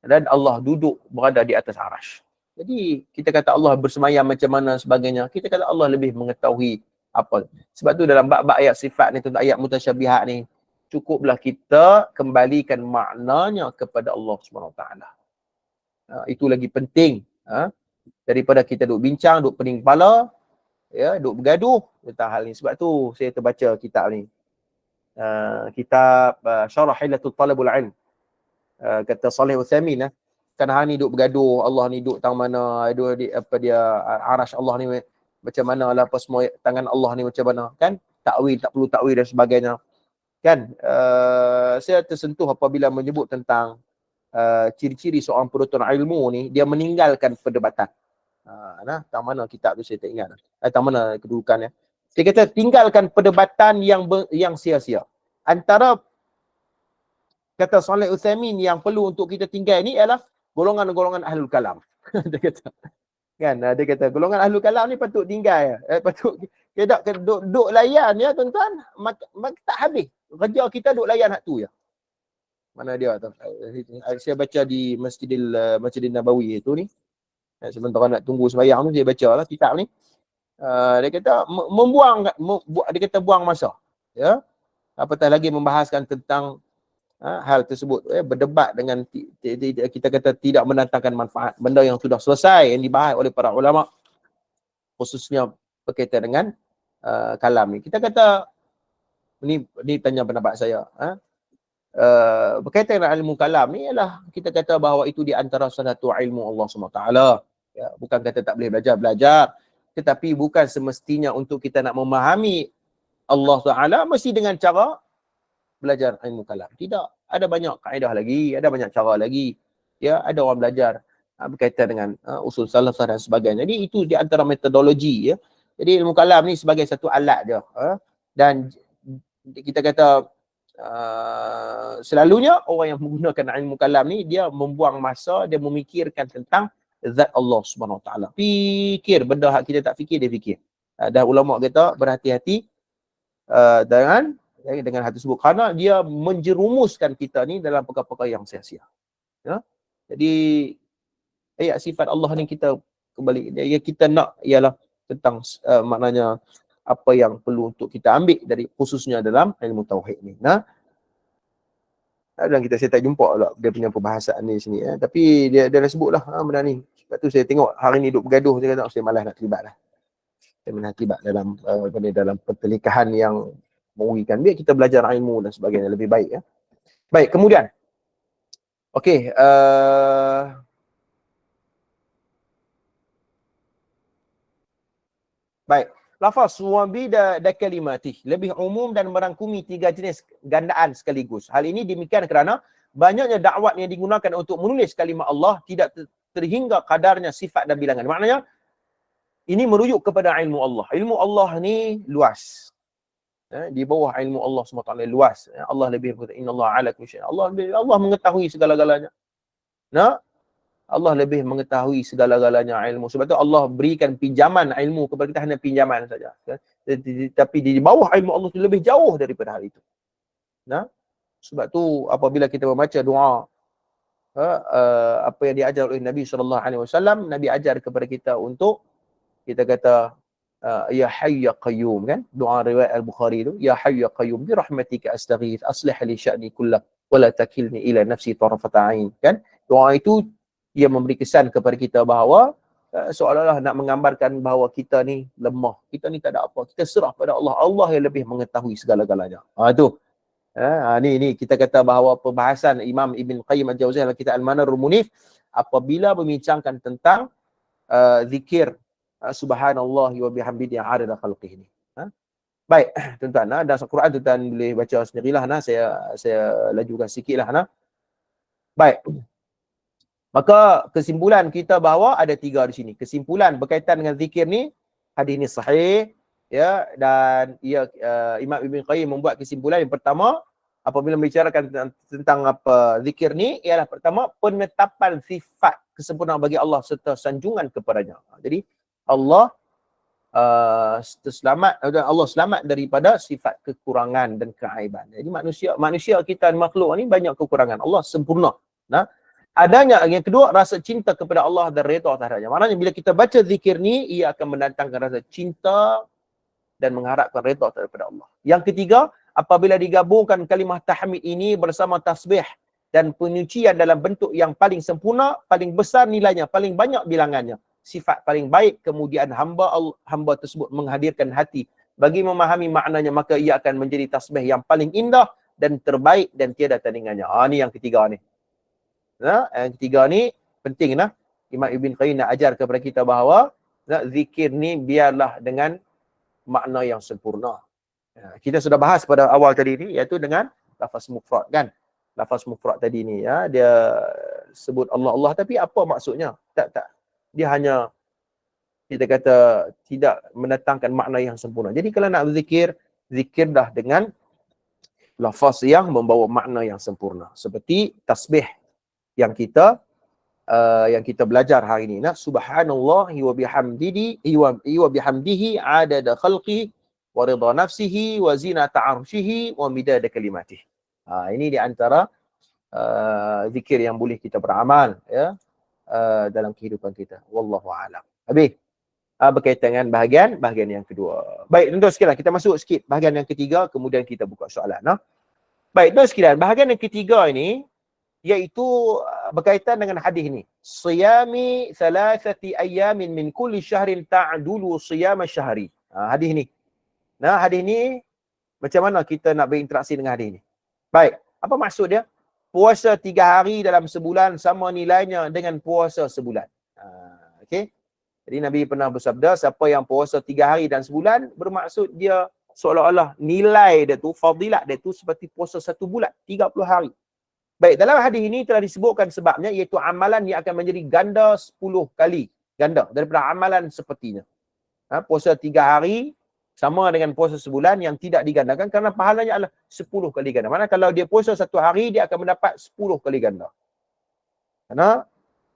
dan Allah duduk berada di atas arash. Jadi kita kata Allah bersemayam macam mana sebagainya, kita kata Allah lebih mengetahui apa. Sebab tu dalam bab-bab ayat sifat ni, tentang ayat mutasyabihat ni, cukuplah kita kembalikan maknanya kepada Allah SWT. Itu lagi penting daripada kita duk bincang, duk pening kepala, ya, duk bergaduh tentang hal ni. Sebab tu saya terbaca kitab ni, kitab Syarah Hilatul Talabul Ilm, kata Salih Utsaimin, kan hari ni duk bergaduh, Allah ni duk tang mana, apa dia arash Allah ni macam mana lah, apa semua tangan Allah ni macam mana, kan? Takwil, tak perlu takwil dan sebagainya. Kan? Saya tersentuh apabila menyebut tentang ciri-ciri seorang penuntut ilmu ni, dia meninggalkan perdebatan. Tang mana kitab tu saya tak ingat. Tang mana kedudukannya. Dia kata tinggalkan perdebatan yang sia-sia. Antara, kata Salih Utsaimin, yang perlu untuk kita tinggal ni ialah golongan-golongan ahlul kalam. Dia kata, kan, dia kata golongan ahlul kalam ni patut tinggal, patut kita duk layan ya tuan-tuan, mak tak habis. Kerja kita duk layan hak tu ya. Mana dia tu? Saya baca di Masjidil Nabawi itu ni. Sementara nak tunggu sembahyang tu, dia bacalah kitab ni. Dia kata dia kata buang masa. Ya. Apatah lagi membahaskan tentang hal tersebut, berdebat dengan kita kata tidak mendatangkan manfaat, benda yang sudah selesai, yang dibahas oleh para ulama, khususnya berkaitan dengan kalam ni. Kita kata ni tanya pendapat saya, berkaitan dengan ilmu kalam ni ialah kita kata bahawa itu di antara satu ilmu Allah SWT. Ya, bukan kata tak boleh belajar, tetapi bukan semestinya untuk kita nak memahami Allah Ta'ala mesti dengan cara belajar ilmu kalam. Tidak. Ada banyak kaedah lagi, ada banyak cara lagi. Ya, ada orang belajar berkaitan dengan usul salafah dan sebagainya. Jadi itu di antara metodologi ya. Jadi ilmu kalam ni sebagai satu alat dia. Dan kita kata selalunya orang yang menggunakan ilmu kalam ni, dia membuang masa, dia memikirkan tentang zat Allah Subhanahu Wa Taala. Fikir benda hak kita tak fikir, dia fikir. Dan ulama kata berhati-hati dengan hal tersebut, kerana dia menjerumuskan kita ni dalam perkara-perkara yang sia-sia. Ya? Jadi ayat sifat Allah ni kita kembali, yang kita nak ialah tentang maknanya apa yang perlu untuk kita ambil dari, khususnya dalam ilmu tauhid ni. Dan saya tak jumpa lah dia punya perbahasan ni sini. Tapi dia dah sebut lah benda ni. Sebab tu saya tengok hari ni duk bergaduh, saya kata saya malas nak terlibat lah. akibat dalam dalam pertelikahan yang merugikan. Biar kita belajar ilmu dan sebagainya lebih baik ya. Baik, kemudian okey, baik. Lafaz wabida da kalimati lebih umum dan merangkumi 3 jenis gandaan sekaligus. Hal ini demikian kerana banyaknya dakwat yang digunakan untuk menulis kalimah Allah tidak terhingga kadarnya sifat dan bilangan. Maknanya ini merujuk kepada ilmu Allah. Ilmu Allah ni luas. Di bawah ilmu Allah SWT luas. Allah lebih berkata innallaha ala kulli syai'in. Allah mengetahui segala-galanya. Nah, Allah lebih mengetahui segala-galanya ilmu. Sebab tu Allah berikan pinjaman ilmu kepada kita, hanya pinjaman saja. Tapi di bawah ilmu Allah tu lebih jauh daripada hal itu. Nah, sebab tu apabila kita membaca doa apa yang diajar oleh Nabi SAW, Nabi ajar kepada kita untuk kita kata ya hayy ya qayyum, kan? Doa riwayat Al-Bukhari tu, ya hayy ya qayyum bi rahmatika astaghith aslih li sya'ni kullah wa la takilni ila nafsi tarfata ain, kan? Doa itu ia memberi kesan kepada kita bahawa seolah-olah nak menggambarkan bahawa kita ni lemah, kita ni tak ada apa, kita serah pada Allah, Allah yang lebih mengetahui segala-galanya. Tu ni kita kata bahawa perbahasan Imam Ibn Qayyim Al-Jauziyah dalam kitab Al-Manarul Munif apabila membincangkan tentang zikir subhanallah wa bihamdihi adada khalqihi ni. Baik, tuan-tuan, dalam Al-Quran tuan-tuan boleh baca sendirilah. Saya lajukan sikitlah. Baik. Maka kesimpulan kita bahawa ada 3 di sini. Kesimpulan berkaitan dengan zikir ni, hadis ni sahih ya, dan Imam Ibn Qayyim membuat kesimpulan yang pertama apabila membicarakan tentang apa zikir ni ialah pertama penetapan sifat kesempurnaan bagi Allah serta sanjungan kepadanya. Jadi Allah selamat daripada sifat kekurangan dan keaiban. Jadi manusia kita makhluk ni banyak kekurangan. Allah sempurna. Nah, adanya yang kedua rasa cinta kepada Allah dan redha terhadapnya. Maknanya bila kita baca zikir ni ia akan mendatangkan rasa cinta dan mengharapkan redha daripada Allah. Yang ketiga, apabila digabungkan kalimah tahmid ini bersama tasbih dan penyucian dalam bentuk yang paling sempurna, paling besar nilainya, paling banyak bilangannya, sifat paling baik, kemudian hamba tersebut menghadirkan hati bagi memahami maknanya, maka ia akan menjadi tasbih yang paling indah dan terbaik dan tiada tandingannya. Ni yang ketiga ni. Yang ketiga ni penting lah. Imam Ibn Qayyim nak ajar kepada kita bahawa zikir ni biarlah dengan makna yang sempurna. Kita sudah bahas pada awal tadi ni, iaitu dengan lafaz mufrad, kan? Lafaz mufrad tadi ni ya, dia sebut Allah tapi apa maksudnya? Tak. Dia hanya kita kata tidak mendatangkan makna yang sempurna. Jadi kalau nak berzikir, zikirlah dengan lafaz yang membawa makna yang sempurna. Seperti tasbih yang kita belajar hari ini. Subhanallahi wa bihamdihi adada khalqihi wa ridha nafsihi wa zinata arshihi wa midada kalimatihi. Ini di antara zikir yang boleh kita beramal ya dalam kehidupan kita. Wallahu a'lam. Habis berkaitan dengan bahagian yang kedua. Baik, tuan-tuan sekalian, kita masuk sikit bahagian yang ketiga, kemudian kita buka soalan. Baik, tuan-tuan sekalian, bahagian yang ketiga ini iaitu berkaitan dengan hadis ni. Siyami thalathati ayamin min kulli syahrin ta'dulu siyama syahri. Hadis ni. Hadis ni macam mana kita nak berinteraksi dengan hadis ni? Baik, apa maksud dia? Puasa 3 hari dalam sebulan sama nilainya dengan puasa sebulan. Okey. Jadi Nabi pernah bersabda, siapa yang puasa 3 hari dan sebulan, bermaksud dia seolah-olah nilai dia tu, fadilat dia tu seperti puasa 1 bulan, 30 hari. Baik, dalam hadis ini telah disebutkan sebabnya, iaitu amalan yang akan menjadi ganda 10 kali ganda daripada amalan sepertinya. Puasa 3 hari sama dengan puasa sebulan yang tidak digandakan kerana pahalanya adalah 10 kali ganda. Maksudnya kalau dia puasa 1 hari, dia akan mendapat 10 kali ganda.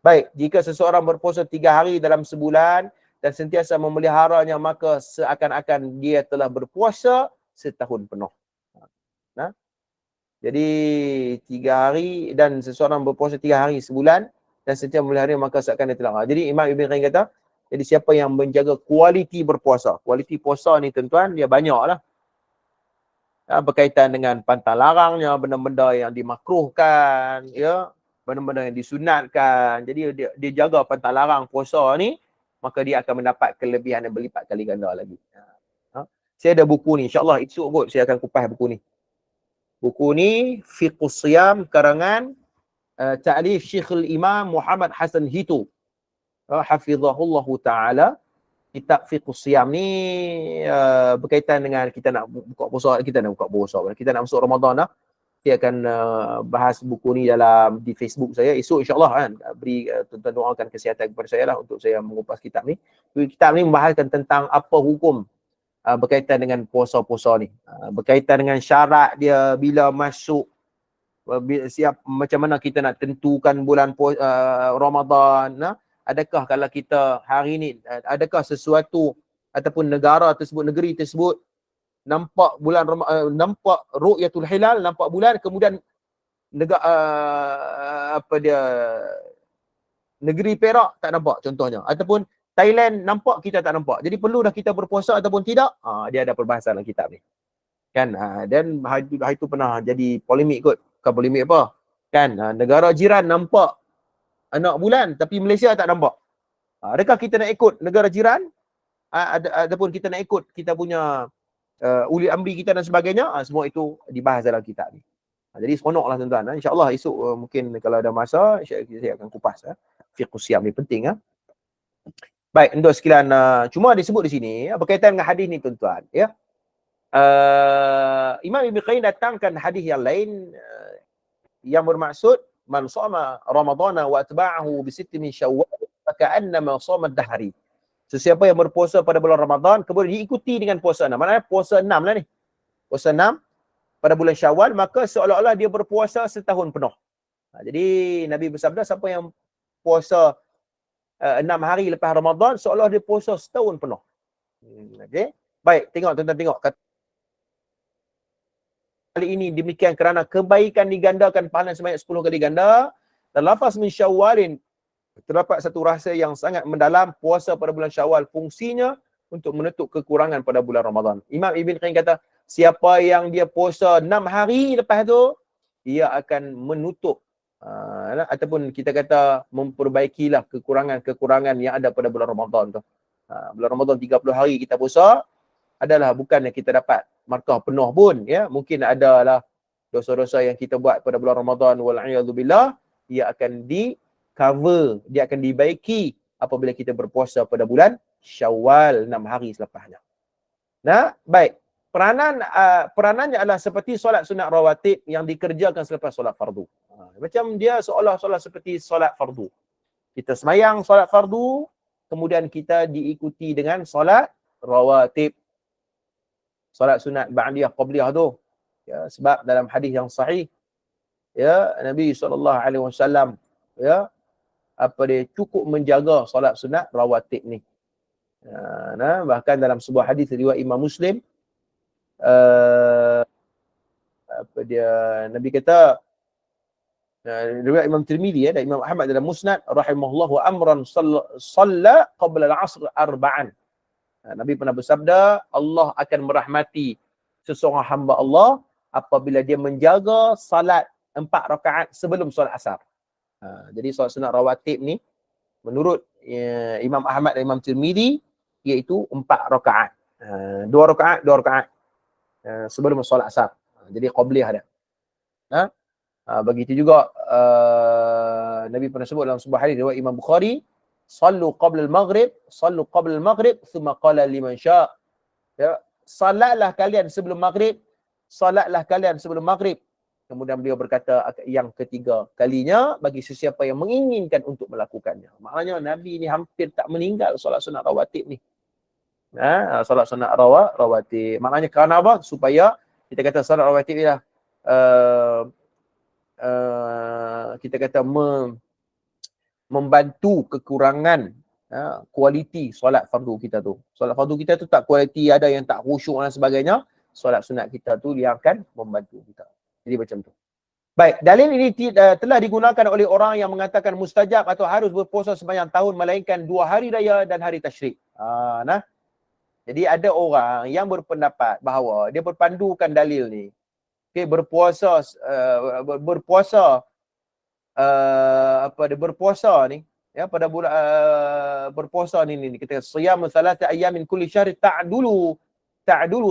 Baik, jika seseorang berpuasa 3 hari dalam sebulan dan sentiasa memeliharanya, maka seakan-akan dia telah berpuasa setahun penuh. Jadi 3 hari dan seseorang berpuasa 3 hari sebulan dan sentiasa memeliharanya, maka seakan dia telah. Jadi Imam Ibn Qayyim kata, jadi siapa yang menjaga kualiti berpuasa. Kualiti puasa ni tuan-tuan, dia banyak lah. Berkaitan dengan pantang larangnya, benda-benda yang dimakruhkan, ya, benda-benda yang disunatkan. Jadi dia jaga pantang larang puasa ni maka dia akan mendapat kelebihan yang berlipat kali ganda lagi. Saya ada buku ni, insyaAllah esok kot saya akan kupas buku ni. Buku ni Fiqhus Siyam karangan ta'lif Syekhul Imam Muhammad Hasan Hitu. Hafizahullahu ta'ala. Kitab Fiqhus Siyam ni berkaitan dengan kita nak buka puasa, kita nak masuk Ramadan dah. Saya akan bahas buku ni di Facebook saya. Esok insyaAllah kan, beri tuan-tuan doakan kesihatan kepada saya lah untuk saya mengupas kitab ni. Kitab ni membahaskan tentang apa hukum berkaitan dengan puasa-puasa ni. Berkaitan dengan syarat dia bila masuk, macam mana kita nak tentukan bulan Ramadan. Adakah kalau kita hari ni, adakah sesuatu ataupun negara tersebut, negeri tersebut nampak bulan nampak ru'yatul hilal, nampak bulan, kemudian negeri Perak tak nampak contohnya, ataupun Thailand nampak, kita tak nampak. Jadi perlu dah kita berpuasa ataupun tidak? Dia ada perbahasan dalam kitab ni. Kan? Dan hari itu pernah jadi polemik kot. Bukan polemik apa? Kan? Negara jiran nampak anak bulan tapi Malaysia tak nampak. Adakah kita nak ikut negara jiran? Ataupun kita nak ikut kita punya uli amri kita dan sebagainya? Semua itu dibahas dalam kitab ni. Jadi seronoklah tuan-tuan. InsyaAllah esok mungkin kalau ada masa saya akan kupas. Fiqhus Siyam ni penting. Baik, untuk sekian cuma disebut di sini berkaitan dengan hadis ni tuan-tuan, ya. Imam Ibn Qayyim datangkan hadis yang lain yang bermaksud man shoma ramadhana wa atba'ahu bi sitti min syawal faka'annama shoma ad-dahri. Sesiapa yang berpuasa pada bulan Ramadan kemudian diikuti dengan puasa 6. Maknanya puasa 6 lah ni. Puasa 6 pada bulan Syawal, maka seolah-olah dia berpuasa setahun penuh. Jadi Nabi bersabda, siapa yang puasa 6 hari lepas Ramadan, seolah dia puasa setahun penuh. Okey. Baik, tengok tuan-tuan, tengok. Kali ini demikian kerana kebaikan digandakan pahala sebanyak 10 kali ganda. Dan lafaz min Syawalin, terdapat satu rahsia yang sangat mendalam. Puasa pada bulan Syawal fungsinya untuk menutup kekurangan pada bulan Ramadan. Imam Ibn Qayyim kata, siapa yang dia puasa 6 hari lepas tu, dia akan menutup ataupun kita kata memperbaikilah kekurangan-kekurangan yang ada pada bulan Ramadan tu. Bulan Ramadan 30 hari kita puasa, adalah bukannya kita dapat markah penuh pun, ya. Mungkin adalah dosa-dosa yang kita buat pada bulan Ramadan, wal'iyadzubillah, dia akan di-cover, dia akan dibaiki apabila kita berpuasa pada bulan Syawal 6 hari selepasnya. Nah, baik. Peranannya adalah seperti solat sunat rawatib yang dikerjakan selepas solat fardu. Macam dia seolah-olah seperti solat fardu. Kita semayang solat fardu, kemudian kita diikuti dengan solat rawatib. Solat sunat ba'diyah qabliyah tu. Ya, sebab dalam hadis yang sahih, ya, Nabi SAW, ya, dia cukup menjaga solat sunat rawatib ni. Bahkan dalam sebuah hadis riwayat Imam Muslim, Nabi kata, riwayat Imam Tirmidzi, dan Imam Ahmad dalam Musnad, rahimahullahu amran salla qabla al-'asr arba'an. Nabi pernah bersabda, Allah akan merahmati seseorang hamba Allah apabila dia menjaga salat 4 rakaat sebelum solat asar. Jadi solat sunat rawatib ni menurut Imam Ahmad dan Imam Tirmidzi iaitu 4 rakaat. 2 rakaat sebelum solat asar. Jadi qabliyah dia. Begitu juga Nabi pernah sebut dalam sebuah hadis riwayat Imam Bukhari, sallu qabla al-maghrib thumma qala liman sya'. Ya, salatlah kalian sebelum maghrib, Kemudian beliau berkata yang ketiga kalinya bagi sesiapa yang menginginkan untuk melakukannya. Maknanya Nabi ni hampir tak meninggal solat sunat rawatib ni. Solat sunat rawatib. Maknanya kerana apa? Supaya kita kata solat rawatib ni lah kita kata membantu kekurangan kualiti solat fardu kita tu. Solat fardu kita tu tak kualiti, ada yang tak khusyuk dan sebagainya. Solat sunat kita tu dia akan membantu kita. Jadi macam tu. Baik, dalil ini telah digunakan oleh orang yang mengatakan mustajab atau harus berpuasa sepanjang tahun melainkan 2 hari raya dan hari tasyrik. Jadi ada orang yang berpendapat bahawa dia berpandukan dalil ni. Okay, berpuasa ni, Ya, pada bulan berpuasa ni kita siyam salatah ayyamin kulli syahr ta'dulu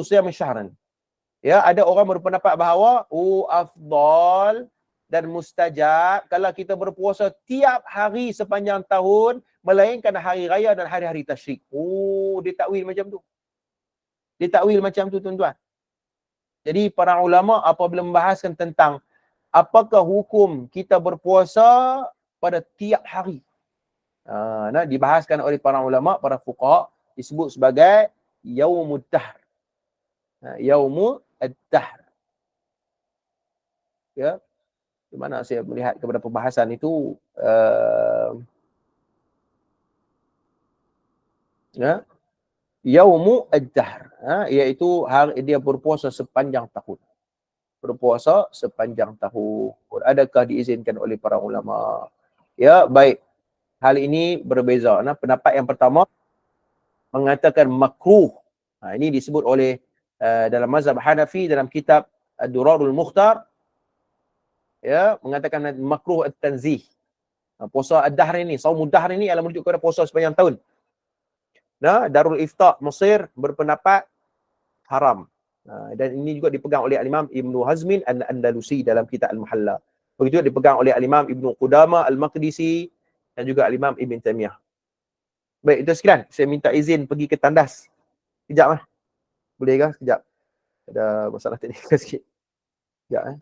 siyam syahran. Ya, ada orang berpendapat bahawa afdal dan mustajab kalau kita berpuasa tiap hari sepanjang tahun melainkan hari raya dan hari-hari tasyrik. Dia takwil macam tu. Dia takwil macam tu, tuan-tuan. Jadi para ulama apabila membahaskan tentang apakah hukum kita berpuasa pada tiap hari, dibahaskan oleh para ulama, para fuqaha, disebut sebagai yaumud dahr. Yaumud dahr. Ya, di mana saya melihat kepada pembahasan itu yaumu ad-dahr, iaitu hari dia berpuasa sepanjang tahun. Berpuasa sepanjang tahun. Adakah diizinkan oleh para ulama? Ya, baik. Hal ini berbeza. Pendapat yang pertama mengatakan makruh. Ini disebut oleh dalam mazhab Hanafi dalam kitab Ad-Durarul Mukhtar, ya, mengatakan makruh at-tanzih. Puasa ad-dahr ini, saumud dahr ini adalah merujuk kepada puasa sepanjang tahun. Darul Ifta Mesir berpendapat haram. Dan ini juga dipegang oleh Imam Ibnu Hazmin Al-Andalusi dalam kitab Al-Muhalla. Begitu juga dipegang oleh Imam Ibnu Qudama Al-Maqdisi dan juga Imam Ibn Taymiyah. Baik, itu sekian. Saya minta izin pergi ke tandas. Sekejap. Boleh ke? Sekejap. Ada masalah teknikal sikit. Sekejap.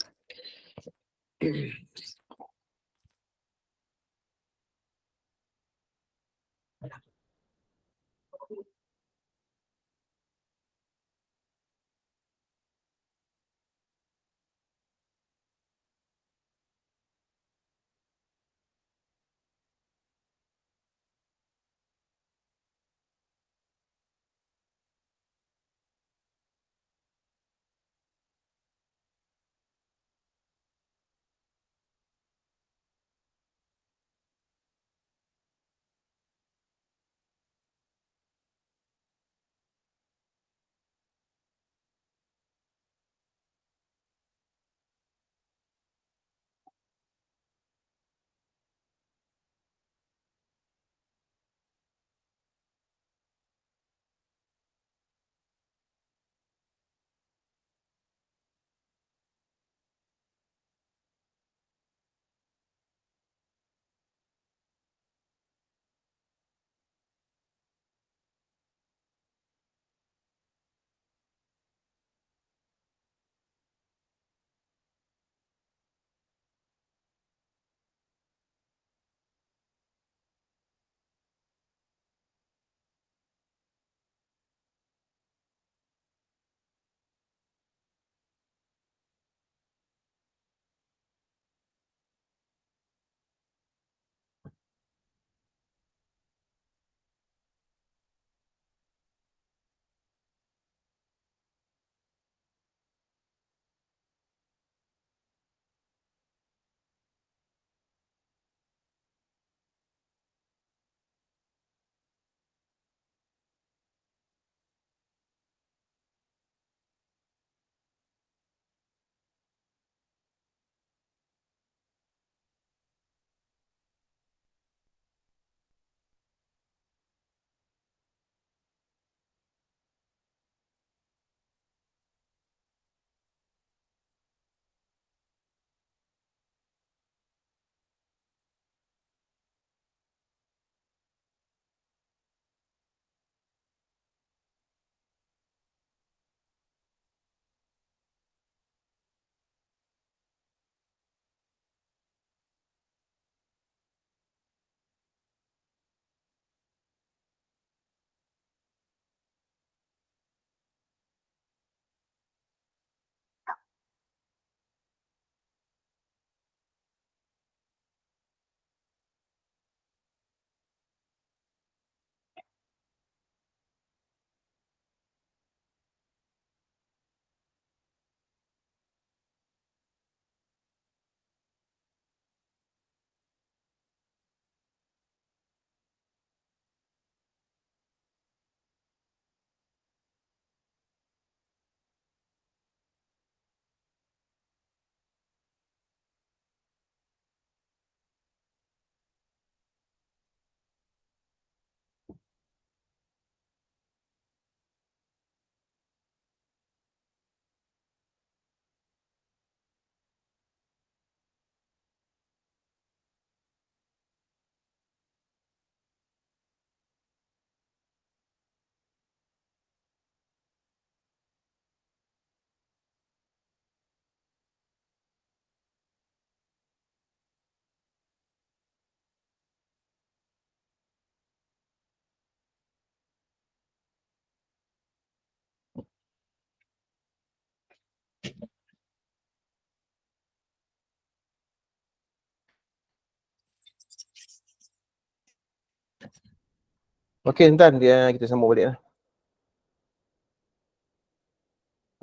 Okey, tuan, kita sambung balik lah.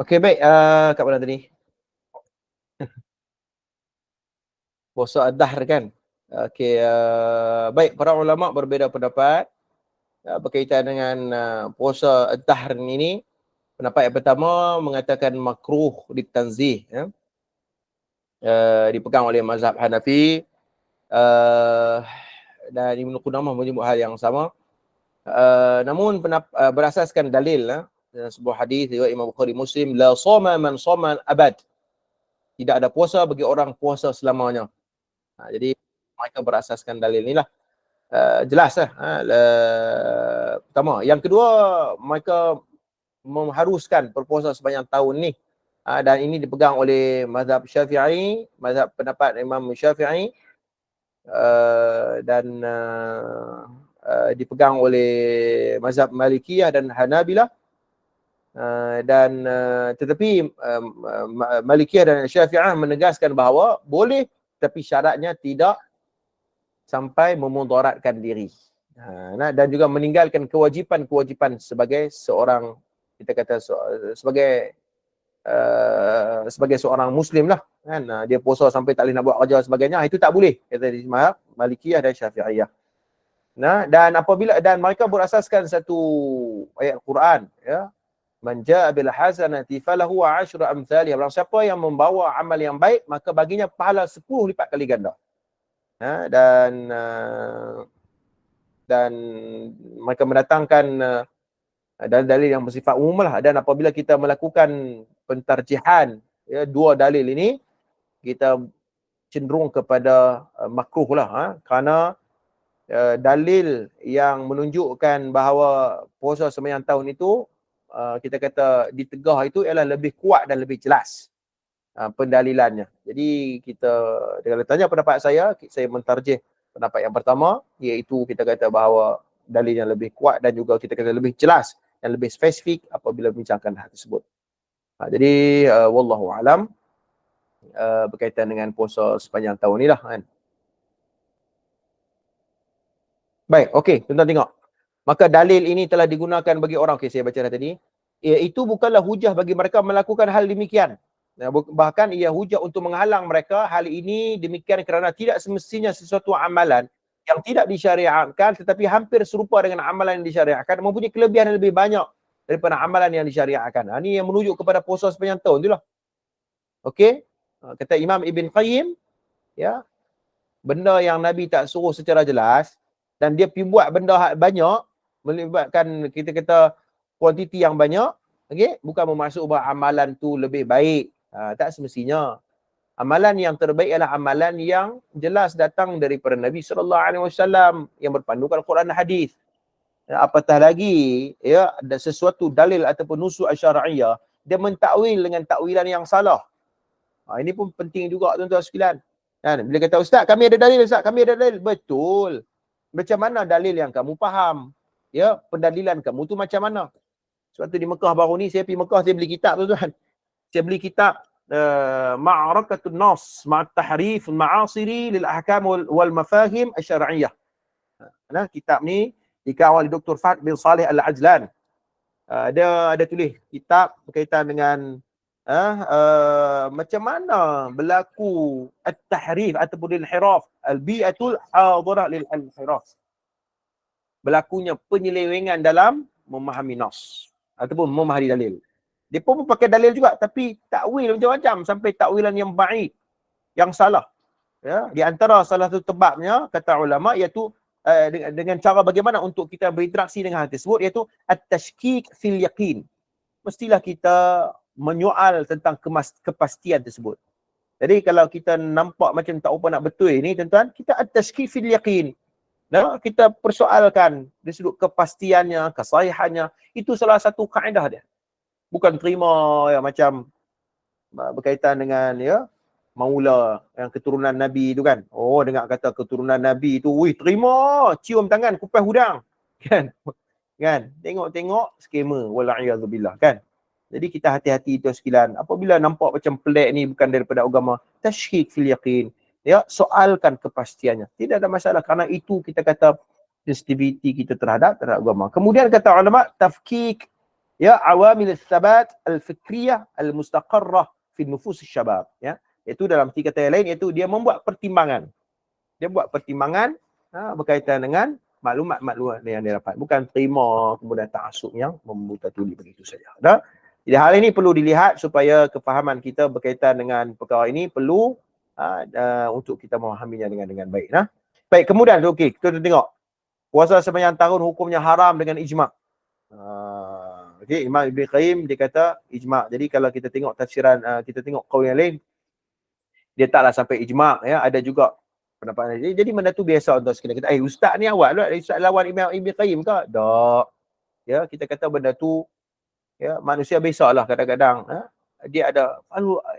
Okey, baik. Kat mana tadi? Puasa ad-dahr kan? Okey, baik. Para ulama berbeza pendapat berkaitan dengan puasa ad-dahr ini. Pendapat yang pertama mengatakan makruh ditanzih, ya. Dipegang oleh mazhab Hanafi, dan Ibnu Qudamah menyebut hal yang sama. Namun berasaskan dalil sebuah hadis riwayat Imam Bukhari Muslim, la shoma man shoma abad. Tidak ada puasa bagi orang puasa selamanya. Jadi mereka berasaskan dalil inilah. Jelas lah. Pertama. Yang kedua, mereka mengharuskan berpuasa sepanjang tahun ni. Dan ini dipegang oleh mazhab Syafi'i, mazhab pendapat Imam Syafi'i, dan dipegang oleh mazhab Malikiyah dan Hanabilah. Tetapi Malikiyah dan Syafi'ah menegaskan bahawa boleh, tapi syaratnya tidak sampai memudaratkan diri. Dan juga meninggalkan kewajipan-kewajipan sebagai seorang, kita kata sebagai seorang Muslim lah. Kan? Dia puasa sampai tak boleh nak buat kerja sebagainya, itu tak boleh. Kata di Malikiyah dan Syafi'iyah. Dan mereka berasaskan satu ayat Quran, ya. Man jaa bil hasanati falahu asyru amsalih. Barang siapa yang membawa amal yang baik, maka baginya pahala 10 lipat kali ganda. Dan mereka mendatangkan dalil-dalil yang bersifat umum lah. Dan apabila kita melakukan pentarjihan, ya, dua dalil ini, kita cenderung kepada makruh lah. Kerana dalil yang menunjukkan bahawa puasa sembahyang tahun itu, kita kata ditegah itu ialah lebih kuat dan lebih jelas pendalilannya. Jadi kalau tanya pendapat saya mentarjih pendapat yang pertama, iaitu kita kata bahawa dalil yang lebih kuat dan juga kita kata lebih jelas dan lebih spesifik apabila membincangkan hal tersebut. Jadi wallahu alam, berkaitan dengan puasa sepanjang tahun ni lah kan. Baik, okey, tuan-tuan tengok. Maka dalil ini telah digunakan bagi orang, okey saya baca dah tadi, itu bukanlah hujah bagi mereka melakukan hal demikian. Bahkan ia hujah untuk menghalang mereka hal ini demikian kerana tidak semestinya sesuatu amalan yang tidak disyariatkan tetapi hampir serupa dengan amalan yang disyariatkan mempunyai kelebihan yang lebih banyak daripada amalan yang disyariatkan. Ini yang menunjuk kepada puasa sepanjang tahun itulah. Okey? Kata Imam Ibn Qayyim, ya, benda yang Nabi tak suruh secara jelas dan dia pergi buat benda banyak, melibatkan kita kata kuantiti yang banyak, okey, bukan bermaksud bahawa amalan tu lebih baik. Tak semestinya. Amalan yang terbaik adalah amalan yang jelas datang daripada Nabi SAW yang berpandukan Quran dan hadis. Apatah lagi, ya, ada sesuatu dalil ataupun nusus syar'iyah, dia mentakwil dengan takwilan yang salah. Ini pun penting juga tuan-tuan sekalian. Kan? Bila kata ustaz, kami ada dalil, ustaz, kami ada dalil. Betul. Macam mana dalil yang kamu faham? Ya, pendalilan kamu tu macam mana? Sebab tu di Mekah baru ni, saya pergi Mekah, saya beli kitab tuan-tuan. Saya beli kitab Ma'arakatun Nas Ma'at Tahrif Ma'asiri Lil Ahkam Wal Mafahim Asy-Syar'iyyah. Kitab ni dikawal oleh Dr. Fad bin Saleh Al-Ajlan. Ada tulis kitab berkaitan dengan macam mana berlaku at-tahrif ataupun al-inhiraf, al-bi'atul hadirah lil inhiraf. Berlakunya penyelewengan dalam memahami nas ataupun memahami dalil. Dia pun pakai dalil juga tapi takwil macam-macam sampai takwilan yang baik, yang salah. Ya, di antara salah satu sebabnya kata ulama iaitu dengan cara bagaimana untuk kita berinteraksi dengan hal tersebut iaitu at-tashkik fil yaqin. Mestilah kita menyoal tentang kepastian tersebut. Jadi kalau kita nampak macam tak apa nak betul ni tuan-tuan, kita at-tashkik fil yaqin. Kita persoalkan dari sudut kepastiannya, kesahihannya. Itu salah satu kaedah dia. Bukan terima ya, macam berkaitan dengan ya maula yang keturunan Nabi tu kan. Oh, dengar kata keturunan Nabi tu, wih terima, cium tangan kupas hudang. Kan? Kan? Tengok-tengok skema wala'iyadzubillah kan. Jadi kita hati-hati itu sekalian. Apabila nampak macam pelik ni bukan daripada agama, tashkik fil yaqin. Ya, soalkan kepastiannya. Tidak ada masalah kerana itu kita kata sensitiviti kita terhadap agama. Kemudian kata ulama, tafkik ya awamil thabat al-fikriyah al-mustaqarrah fi nufus syabab, ya. Iaitu dalam kata yang lain, iaitu dia membuat pertimbangan. Dia buat pertimbangan berkaitan dengan maklumat-maklumat yang dia dapat. Bukan terima kemudian ta'assub yang memutatuli begitu saja. Dah? Jadi hal ini perlu dilihat supaya kefahaman kita berkaitan dengan perkara ini perlu untuk kita memahaminya dengan baik. Nah? Baik, kemudian okey, kita tengok. Puasa sepanjang tahun hukumnya haram dengan ijma'. Okey, Imam Ibn Qayyim dia kata ijma'. Jadi kalau kita tengok tafsiran, kita tengok qaul yang lain, dia taklah sampai ijma', ya. Ada juga pendapat. Jadi benda tu biasa untuk sekali kita. Ustaz ni awak lah, ustaz lawan Imam Ibn Qayyim ke? Tak. Ya, kita kata benda tu, ya, manusia biasalah kadang-kadang, dia ada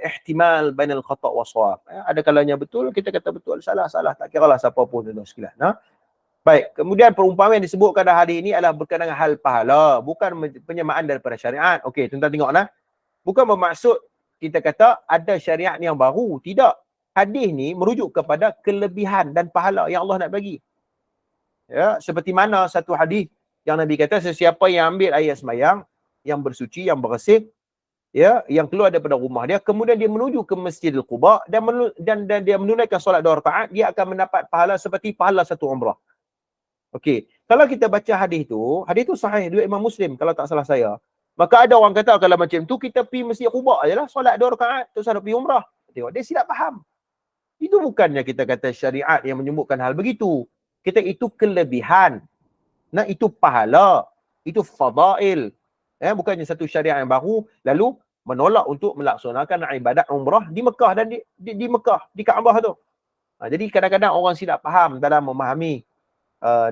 ihtimal bainal khata' wa shawab. Ada kalanya betul, kita kata betul, salah tak kiralah siapa pun tuan sekalian. Baik, kemudian perumpamaan yang disebutkan dalam hadis ini adalah berkaitan dengan hal pahala, bukan penyamaan daripada syariat. Okey, tuan-tuan tengoklah. Bukan bermaksud kita kata ada syariat yang baru. Tidak. Hadis ni merujuk kepada kelebihan dan pahala yang Allah nak bagi. Ya, seperti mana satu hadis yang Nabi kata, sesiapa yang ambil air sembahyang, yang bersuci, yang bersih, ya, yang keluar daripada rumah dia, kemudian dia menuju ke Masjidil Quba dan dia menunaikan solat 2 rakaat, dia akan mendapat pahala seperti pahala satu umrah. Okey, kalau kita baca hadis tu sahih dua Imam Muslim kalau tak salah saya. Maka ada orang kata kalau macam tu kita pergi Masjid Quba ajalah, solat 2 rakaat, terus ada pergi umrah. Tengok dia silap faham. Itu bukannya kita kata syariat yang menyebutkan hal begitu. Kita itu kelebihan. Nah, itu pahala, itu fadail. Bukannya satu syariat yang baru lalu menolak untuk melaksanakan ibadat umrah di Mekah dan di Mekah, di Kaabah tu. Jadi kadang-kadang orang silap faham dalam memahami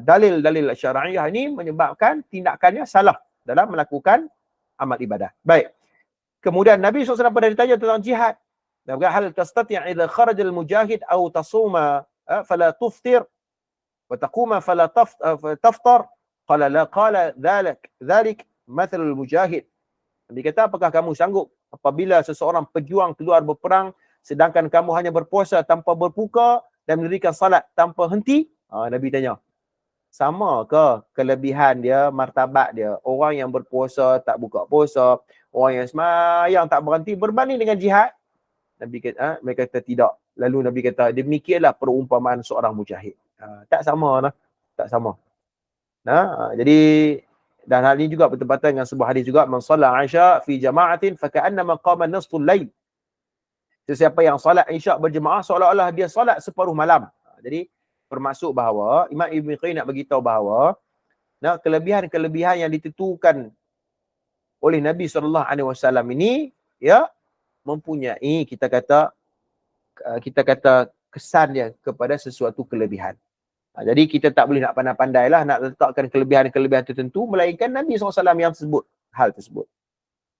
dalil-dalil syar'iyah ini menyebabkan tindakannya salah dalam melakukan amal ibadah. Baik. Kemudian Nabi SAW pada ditanya tentang jihad. Hal tastati' idza kharaja al-mujahid aw tasuma fala tuftir wa taquma fala taftar qala la qala dhalik mathal al-mujahid. Nabi kata, apakah kamu sanggup apabila seseorang pejuang keluar berperang sedangkan kamu hanya berpuasa tanpa berbuka dan mendirikan salat tanpa henti? Nabi tanya, sama ke kelebihan dia, martabat dia? Orang yang berpuasa tak buka puasa, orang yang sembahyang tak berhenti berbanding dengan jihad? Nabi kata, mereka kata tidak. Lalu Nabi kata, demikianlah perumpamaan seorang mujahid. Tak sama lah. Tak sama. Jadi dan hal ini juga bertepatan dengan sebuah hadis juga, man shalla isya fi jama'atin fa ka'annama qama nisful lail. Sesiapa yang solat isyak berjemaah seolah-olah dia solat separuh malam. Jadi bermaksud bahawa Imam Ibn Qayyim nak beritahu bahawa kelebihan-kelebihan yang ditentukan oleh Nabi SAW ini, ya, mempunyai kita kata kesan dia kepada sesuatu kelebihan. Jadi kita tak boleh nak pandai-pandai lah nak letakkan kelebihan-kelebihan tertentu, melainkan Nabi SAW yang sebut hal tersebut.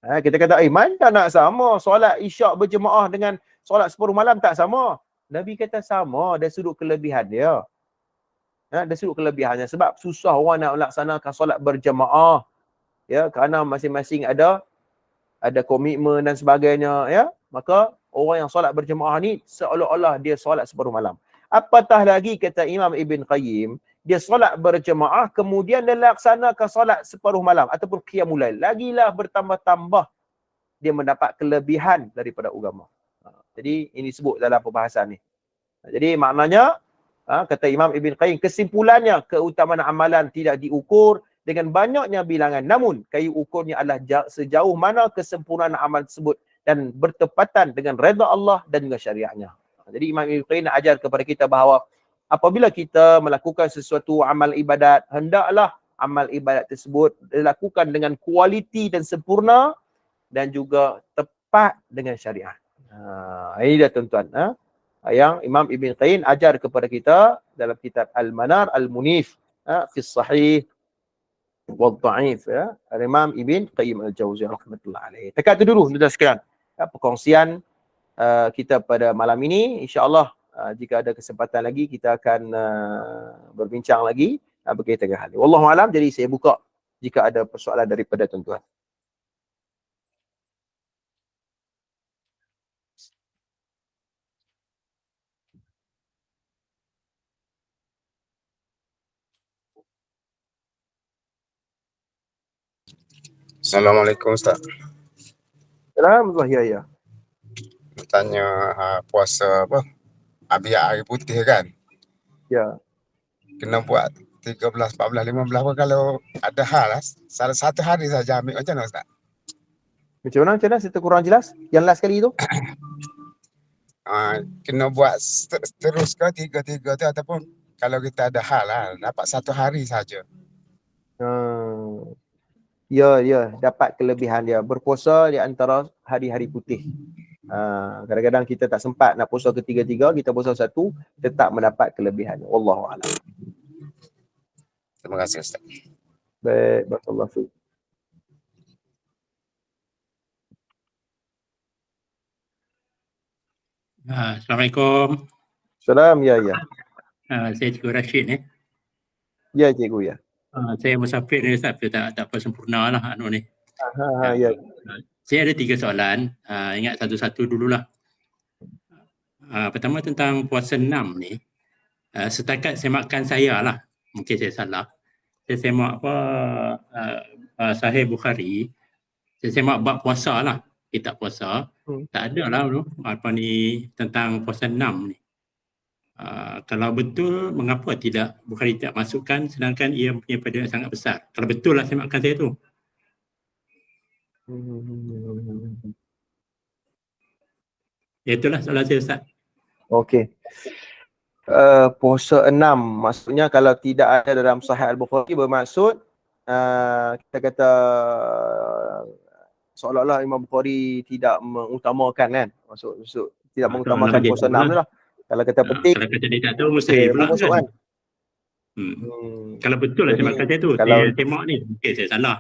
Kita kata, mana nak sama solat isyak berjemaah dengan solat separuh malam, tak sama. Nabi kata sama, ada sudut kelebihan dia. Ada sudut kelebihannya. Sebab susah orang nak melaksanakan solat berjemaah, ya, kerana masing-masing ada komitmen dan sebagainya, ya. Maka orang yang solat berjemaah ni seolah-olah dia solat separuh malam. Apatah lagi kata Imam Ibn Qayyim, dia solat berjemaah kemudian dia laksanakan solat separuh malam ataupun qiyamul lail, lagilah bertambah-tambah dia mendapat kelebihan daripada agama. Jadi ini sebut dalam perbahasan ni. Jadi maknanya, kata Imam Ibn Qayyim, kesimpulannya keutamaan amalan tidak diukur dengan banyaknya bilangan, namun kayu ukurnya adalah sejauh mana kesempurnaan amal tersebut dan bertepatan dengan redha Allah dan juga syariatnya. Jadi Imam Ibn Qayyim nak ajar kepada kita bahawa apabila kita melakukan sesuatu amal ibadat, hendaklah amal ibadat tersebut dilakukan dengan kualiti dan sempurna dan juga tepat dengan syariat. Ini dah tuan-tuan, yang Imam Ibn Qayyim ajar kepada kita dalam kitab Al-Manar Al-Munif fi Sahih wal Dha'if, ya, Imam Ibn Qayyim Al-Jauziyah rahmatullah alaih. Dekat tu dulu tuan-tuan sekalian, perkongsian kita pada malam ini. InsyaAllah jika ada kesempatan lagi kita akan berbincang lagi berkaitan dengan hal ini. Wallahu alam. Jadi saya buka jika ada persoalan daripada tuan-tuan. Assalamualaikum Ustaz. Alhamdulillah, ya, ya. Tanya puasa apa? Abiyak hari putih kan? Ya. Kena buat 13, 14, 15 apa kalau ada hal lah. Salah satu hari saja ambil macam mana Ustaz? Macam mana? Saya kurang jelas. Yang last kali tu? Kena buat terus ke tiga-tiga tu ataupun kalau kita ada hal lah, dapat satu hari saja. Ya, ya, dapat kelebihan dia. Berpuasa di antara hari-hari putih. Kadang-kadang kita tak sempat nak puasa ketiga-tiga, kita puasa satu, tetap mendapat kelebihan. Wallahualam. Terima kasih Ustaz. Baik, barakallahu fiik. Assalamualaikum. Salam, ya, ya. Saya Cikgu Rashid ni. Ya, cikgu, ya. Saya musafir ni Ustaz, tak apa sempurna lah ni. Ya. Saya ada 3 soalan. Ingat satu-satu dululah. Pertama tentang puasa 6 ni. Setakat semakan saya lah. Mungkin saya salah. Saya semak Sahih Bukhari. Saya semak bab puasa lah. Kitab puasa. Tak ada lah tentang puasa 6 ni. Kalau betul, mengapa tidak Bukhari tidak masukkan sedangkan ia punya pada sangat besar? Kalau betul lah semakan saya tu. Itulah soalan saya Ustaz. Okey. Puasa 6, maksudnya kalau tidak ada dalam Sahih Al-Bukhari bermaksud kita kata seolah-olah Imam Bukhari tidak mengutamakan kan. Maksud tidak mengutamakan puasa 6 tu lah. Kalau kata penting, kalau kata dia tak tahu mustahil pula kan. Kalau betul lah semakan saya tu, saya tengok ni, mungkin saya salah.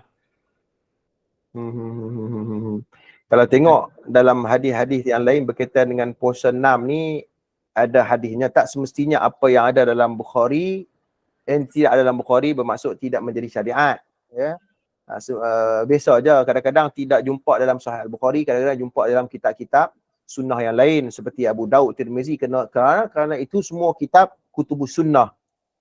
Kalau tengok dalam hadis-hadis yang lain berkaitan dengan puasa 6 ni, ada hadisnya. Tak semestinya apa yang ada dalam Bukhari yang tidak ada dalam Bukhari bermaksud tidak menjadi syariat, ya. Biasa je, kadang-kadang tidak jumpa dalam Sahih Al-Bukhari, kadang-kadang jumpa dalam kitab-kitab sunnah yang lain seperti Abu Daud, Tirmizi, kerana itu semua kitab kutubus sunnah,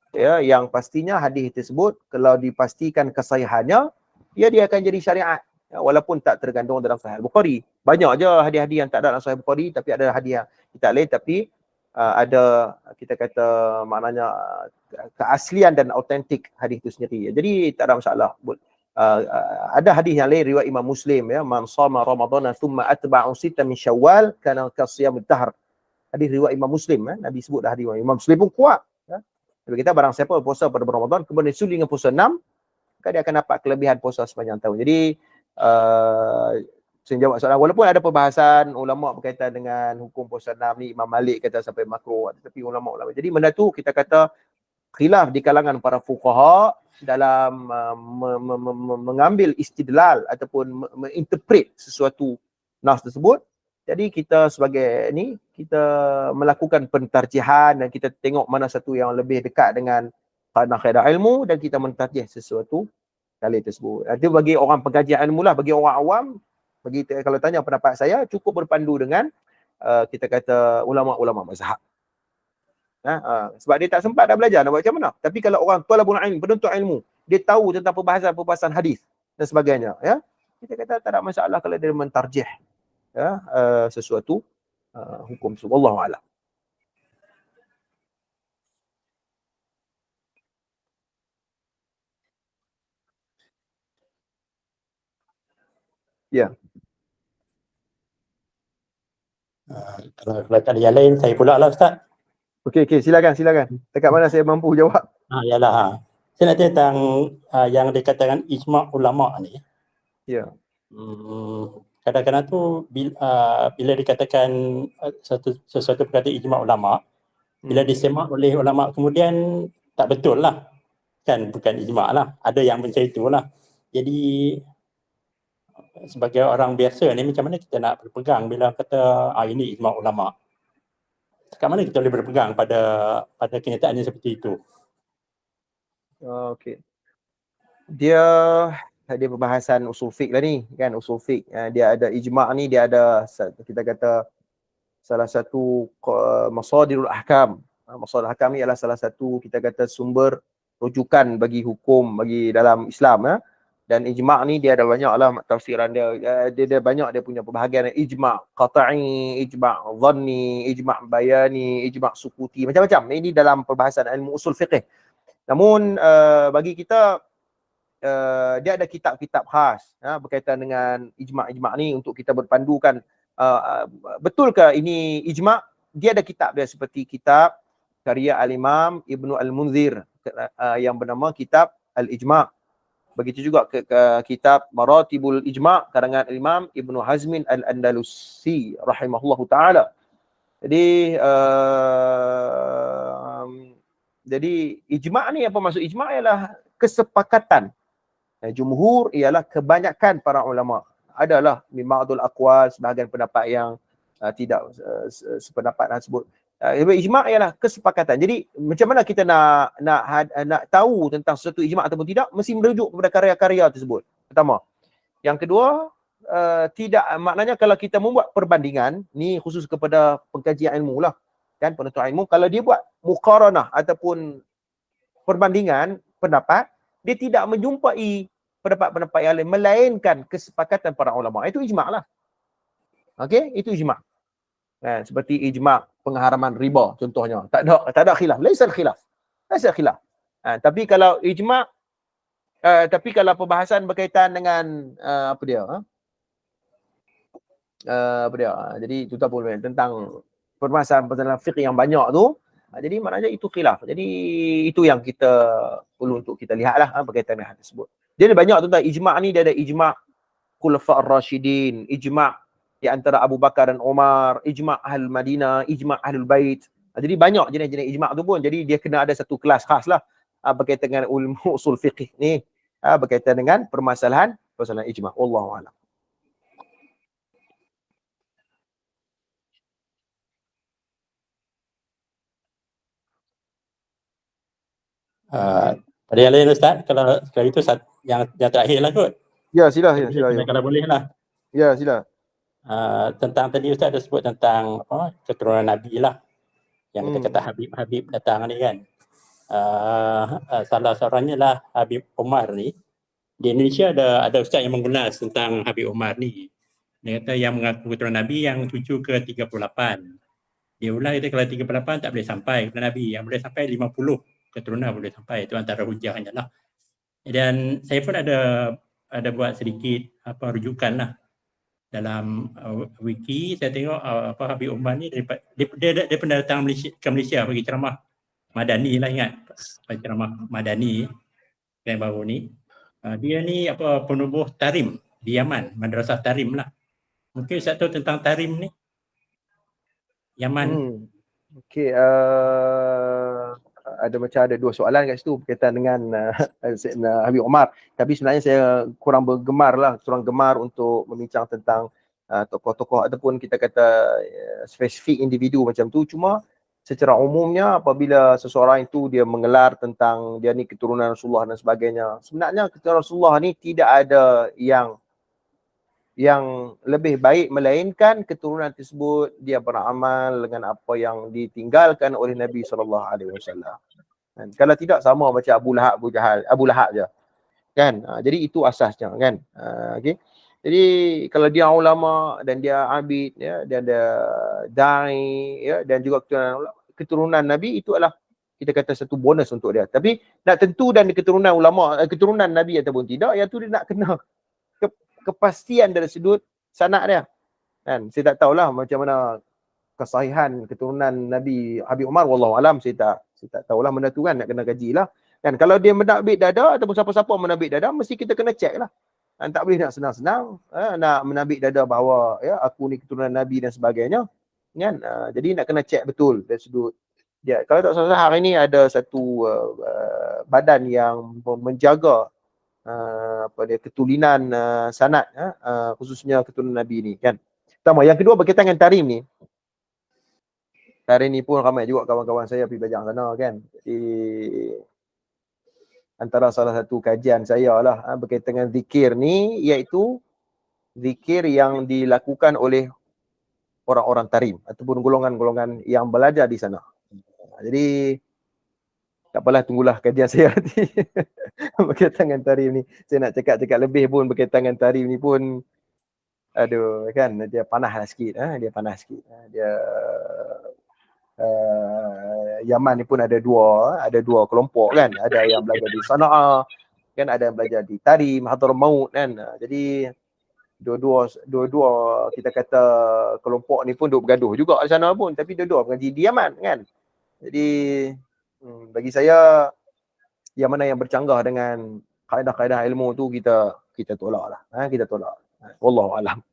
ya, yang pastinya hadis tersebut kalau dipastikan kesahihannya, dia akan jadi syariat, ya, walaupun tak tergandung dalam Sahih Al-Bukhari. Banyak je hadis-hadis yang tak ada dalam Sahih Al-Bukhari, tapi ada hadis yang kitab lain, tapi ada, kita kata maknanya keaslian dan autentik hadis itu sendiri. Jadi tak ada masalah. Ada hadis yang lain riwayat Imam Muslim, ya, man shama ramadhana thumma atba'u sita min syawal kana kasiyamud dahr. Hadis riwayat Imam Muslim, Nabi sebut dah hadis Imam Muslim pun kuat, ya. Tapi kita barang siapa puasa pada Ramadan kemudian sudi dengan puasa 6, maka dia akan dapat kelebihan puasa sepanjang tahun. Jadi saya jawab soalan, walaupun ada perbahasan ulama berkaitan dengan hukum puasa 6 ni, Imam Malik kata sampai makruh, tetapi ulama-ulama, jadi benda tu kita kata khilaf di kalangan para fuqaha dalam mengambil istidlal ataupun menginterpret sesuatu nas tersebut. Jadi kita sebagai ni, kita melakukan pentarjihan dan kita tengok mana satu yang lebih dekat dengan kaedah ilmu dan kita mentarjih sesuatu kali tersebut. Itu bagi orang pengajian ilmu lah. Bagi orang awam, kalau tanya pendapat saya, cukup berpandu dengan kita kata ulama-ulama mazhab. Sebab dia tak sempat dah belajar nak buat macam mana. Tapi kalau orang talabul ilm, penuntut ilmu, dia tahu tentang perbahasan hadis dan sebagainya, ya, kita kata tak ada masalah kalau dia mentarjih, ya, sesuatu hukum tersebut. Wallahu a'lam. Ya. Kalau ada yang lain, saya pula lah Ustaz. Okey, silakan. Dekat mana saya mampu jawab? Yalah. Saya nak tanya tentang yang dikatakan ijma' ulama' ni. Ya. Kadang-kadang tu bila dikatakan sesuatu perkata ijma' ulama', bila disemak oleh ulama' kemudian tak betul lah. Kan bukan ijma' lah. Ada yang macam itulah. Jadi sebagai orang biasa ni, macam mana kita nak berpegang bila kata ini ijma' ulama'? Kat mana kita boleh berpegang pada kenyataannya seperti itu? Okey. Dia perbahasan usul fiqh lah ni, kan, usul fiqh. Dia ada ijma' ni, dia ada, kita kata, salah satu masadirul ahkam. Masadirul ahkam ni adalah salah satu, kita kata, sumber rujukan bagi hukum bagi dalam Islam, ya. Dan ijma' ni dia ada banyak lah tafsiran dia. Dia banyak dia punya perbahagian. Ijma' qat'i, ijma' dhanni, ijma' bayani, ijma' sukuti, macam-macam. Ini dalam perbahasan ilmu usul fiqh. Namun bagi kita dia ada kitab-kitab khas berkaitan dengan ijma' ni untuk kita berpandukan betul ke ini ijma'. Dia ada kitab dia seperti kitab karya Al-Imam Ibnu Al-Munzir yang bernama Kitab Al-Ijma'. Begitu juga ke kitab Maratibul Ijma' karangan Imam Ibnu Hazmin Al-Andalusi rahimahullahu taala. Jadi ijma' ni, apa maksud ijma' ialah kesepakatan. Jumhur ialah kebanyakan para ulama. Adalah mima'dul aqwal, sebahagian pendapat yang tidak sependapat tersebut. Ijma' ialah kesepakatan. Jadi macam mana kita nak tahu tentang sesuatu ijma' ataupun tidak, mesti merujuk kepada karya-karya tersebut. Pertama. Yang kedua, tidak, maknanya kalau kita membuat perbandingan, ni khusus kepada pengkajian ilmu lah, kan, penuntut ilmu, kalau dia buat muqaranah ataupun perbandingan pendapat, dia tidak menjumpai pendapat-pendapat yang lain, melainkan kesepakatan para ulama. Itu ijma' lah. Okey, itu ijma'. Seperti ijma' pengharaman riba contohnya. Tak ada khilaf. Laisal khilaf. Tapi kalau ijma', tapi kalau perbahasan berkaitan dengan jadi itu tak boleh tentang permasalahan fiqh yang banyak tu. Jadi maknanya itu khilaf. Jadi itu yang kita perlu untuk kita lihatlah berkaitan dengan hal tersebut. Jadi banyak tentang ijma' ni, dia ada ijma' Khulafa' ar-Rashidin, ijma' di antara Abu Bakar dan Umar, ijma' Ahlul Madinah, ijma' Ahlul Bait. Jadi banyak jenis-jenis ijma' tu pun. Jadi dia kena ada satu kelas khas lah berkaitan dengan ilmu usul fiqh ni, berkaitan dengan permasalahan ijma'. Wallahu a'lam. Ada yang lain Ustaz? Kalau itu yang terakhir lah kot. Ya, sila. Kalau boleh lah. Ya, sila. Tentang tadi Ustaz ada sebut tentang keturunan Nabi lah, yang kita kata Habib datang ni kan. Salah seorangnya lah Habib Umar ni. Di Indonesia ada Ustaz yang mengulas tentang Habib Umar ni. Dia kata yang mengaku keturunan Nabi yang 7 ke 38. Dia ulang kata kalau 38 tak boleh sampai keturunan Nabi. Yang boleh sampai 50 keturunan boleh sampai. Itu antara hujahnya lah. Dan saya pun ada buat sedikit rujukan lah. Dalam wiki saya tengok Habib Umar ni dia pernah datang ke Malaysia bagi ceramah Madani lah, ingat ceramah Madani yang baru ni. Dia ni penubuh Tarim di Yaman, Madrasah Tarim lah. Mungkin Ustaz tahu tentang Tarim ni? Yaman. Okey, ada dua soalan kat situ berkaitan dengan Habib Umar. Tapi sebenarnya saya kurang gemar untuk membincang tentang tokoh-tokoh ataupun kita kata spesifik individu macam tu. Cuma secara umumnya apabila seseorang itu dia mengelar tentang dia ni keturunan Rasulullah dan sebagainya, sebenarnya keturunan Rasulullah ni tidak ada yang lebih baik melainkan keturunan tersebut dia beramal dengan apa yang ditinggalkan oleh Nabi SAW. Kalau tidak sama macam Abu Lahab je. Kan? Jadi itu asasnya kan. Okey. Jadi kalau dia ulama dan dia abid ya, dia ada dai ya, dan juga keturunan Nabi, itu adalah kita kata satu bonus untuk dia. Tapi nak tentu dan keturunan ulama, keturunan Nabi ataupun tidak, yang tu dia nak kena kepastian dari sudut sanad dia. Kan? Saya tak tahulah macam mana kesahihan keturunan Nabi Habib Umar, wallahu alam, saya tak tahulah, benda tu kan nak kena kajilah. Kan kalau dia menabik dada ataupun siapa-siapa menabik dada, mesti kita kena check lah. Tak boleh nak senang-senang nak menabik dada bahawa ya aku ni keturunan Nabi dan sebagainya. Kan? Jadi nak kena check betul dari sudut dia. Kalau tak salah hari ni ada satu badan yang menjaga ketulinan sanad khususnya keturunan Nabi ni kan. Pertama, yang kedua berkaitan dengan Tarim ni. Tarim ni pun ramai juga kawan-kawan saya pergi belajar sana kan. Jadi antara salah satu kajian saya lah berkaitan dengan zikir ni, iaitu zikir yang dilakukan oleh orang-orang Tarim ataupun golongan-golongan yang belajar di sana. Jadi Tak apalah, tunggulah kajian saya nanti berkaitan dengan tarif ni. Saya nak cakap lebih pun berkaitan dengan tarif ni pun, aduh kan, dia panaslah sikit. Dia panas sikit. Dia Yaman ni pun ada dua kelompok kan. Ada yang belajar di Sana'a kan, ada yang belajar di Tarim, Hadramaut kan. Jadi dua-dua kita kata kelompok ni pun duk bergaduh juga di sana pun, tapi dua-dua mengaji di Yaman kan. Jadi bagi saya, yang mana yang bercanggah dengan kaedah-kaedah ilmu tu kita tolak lah. Kita tolak. Wallahu alam.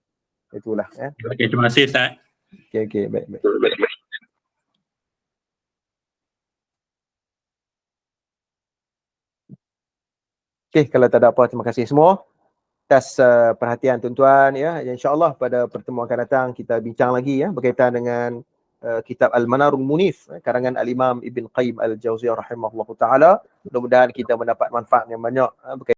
Itulah ya. Okey, terima kasih Ustaz. Okey, baik. Okey, kalau tak ada apa, terima kasih semua atas perhatian tuan-tuan ya. InsyaAllah pada pertemuan akan datang kita bincang lagi ya berkaitan dengan kitab Al-Manarul Munif karangan Al-Imam Ibn Qayyim Al-Jauziyah rahimahullahu taala. Mudah-mudahan kita mendapat manfaat yang banyak berkaitan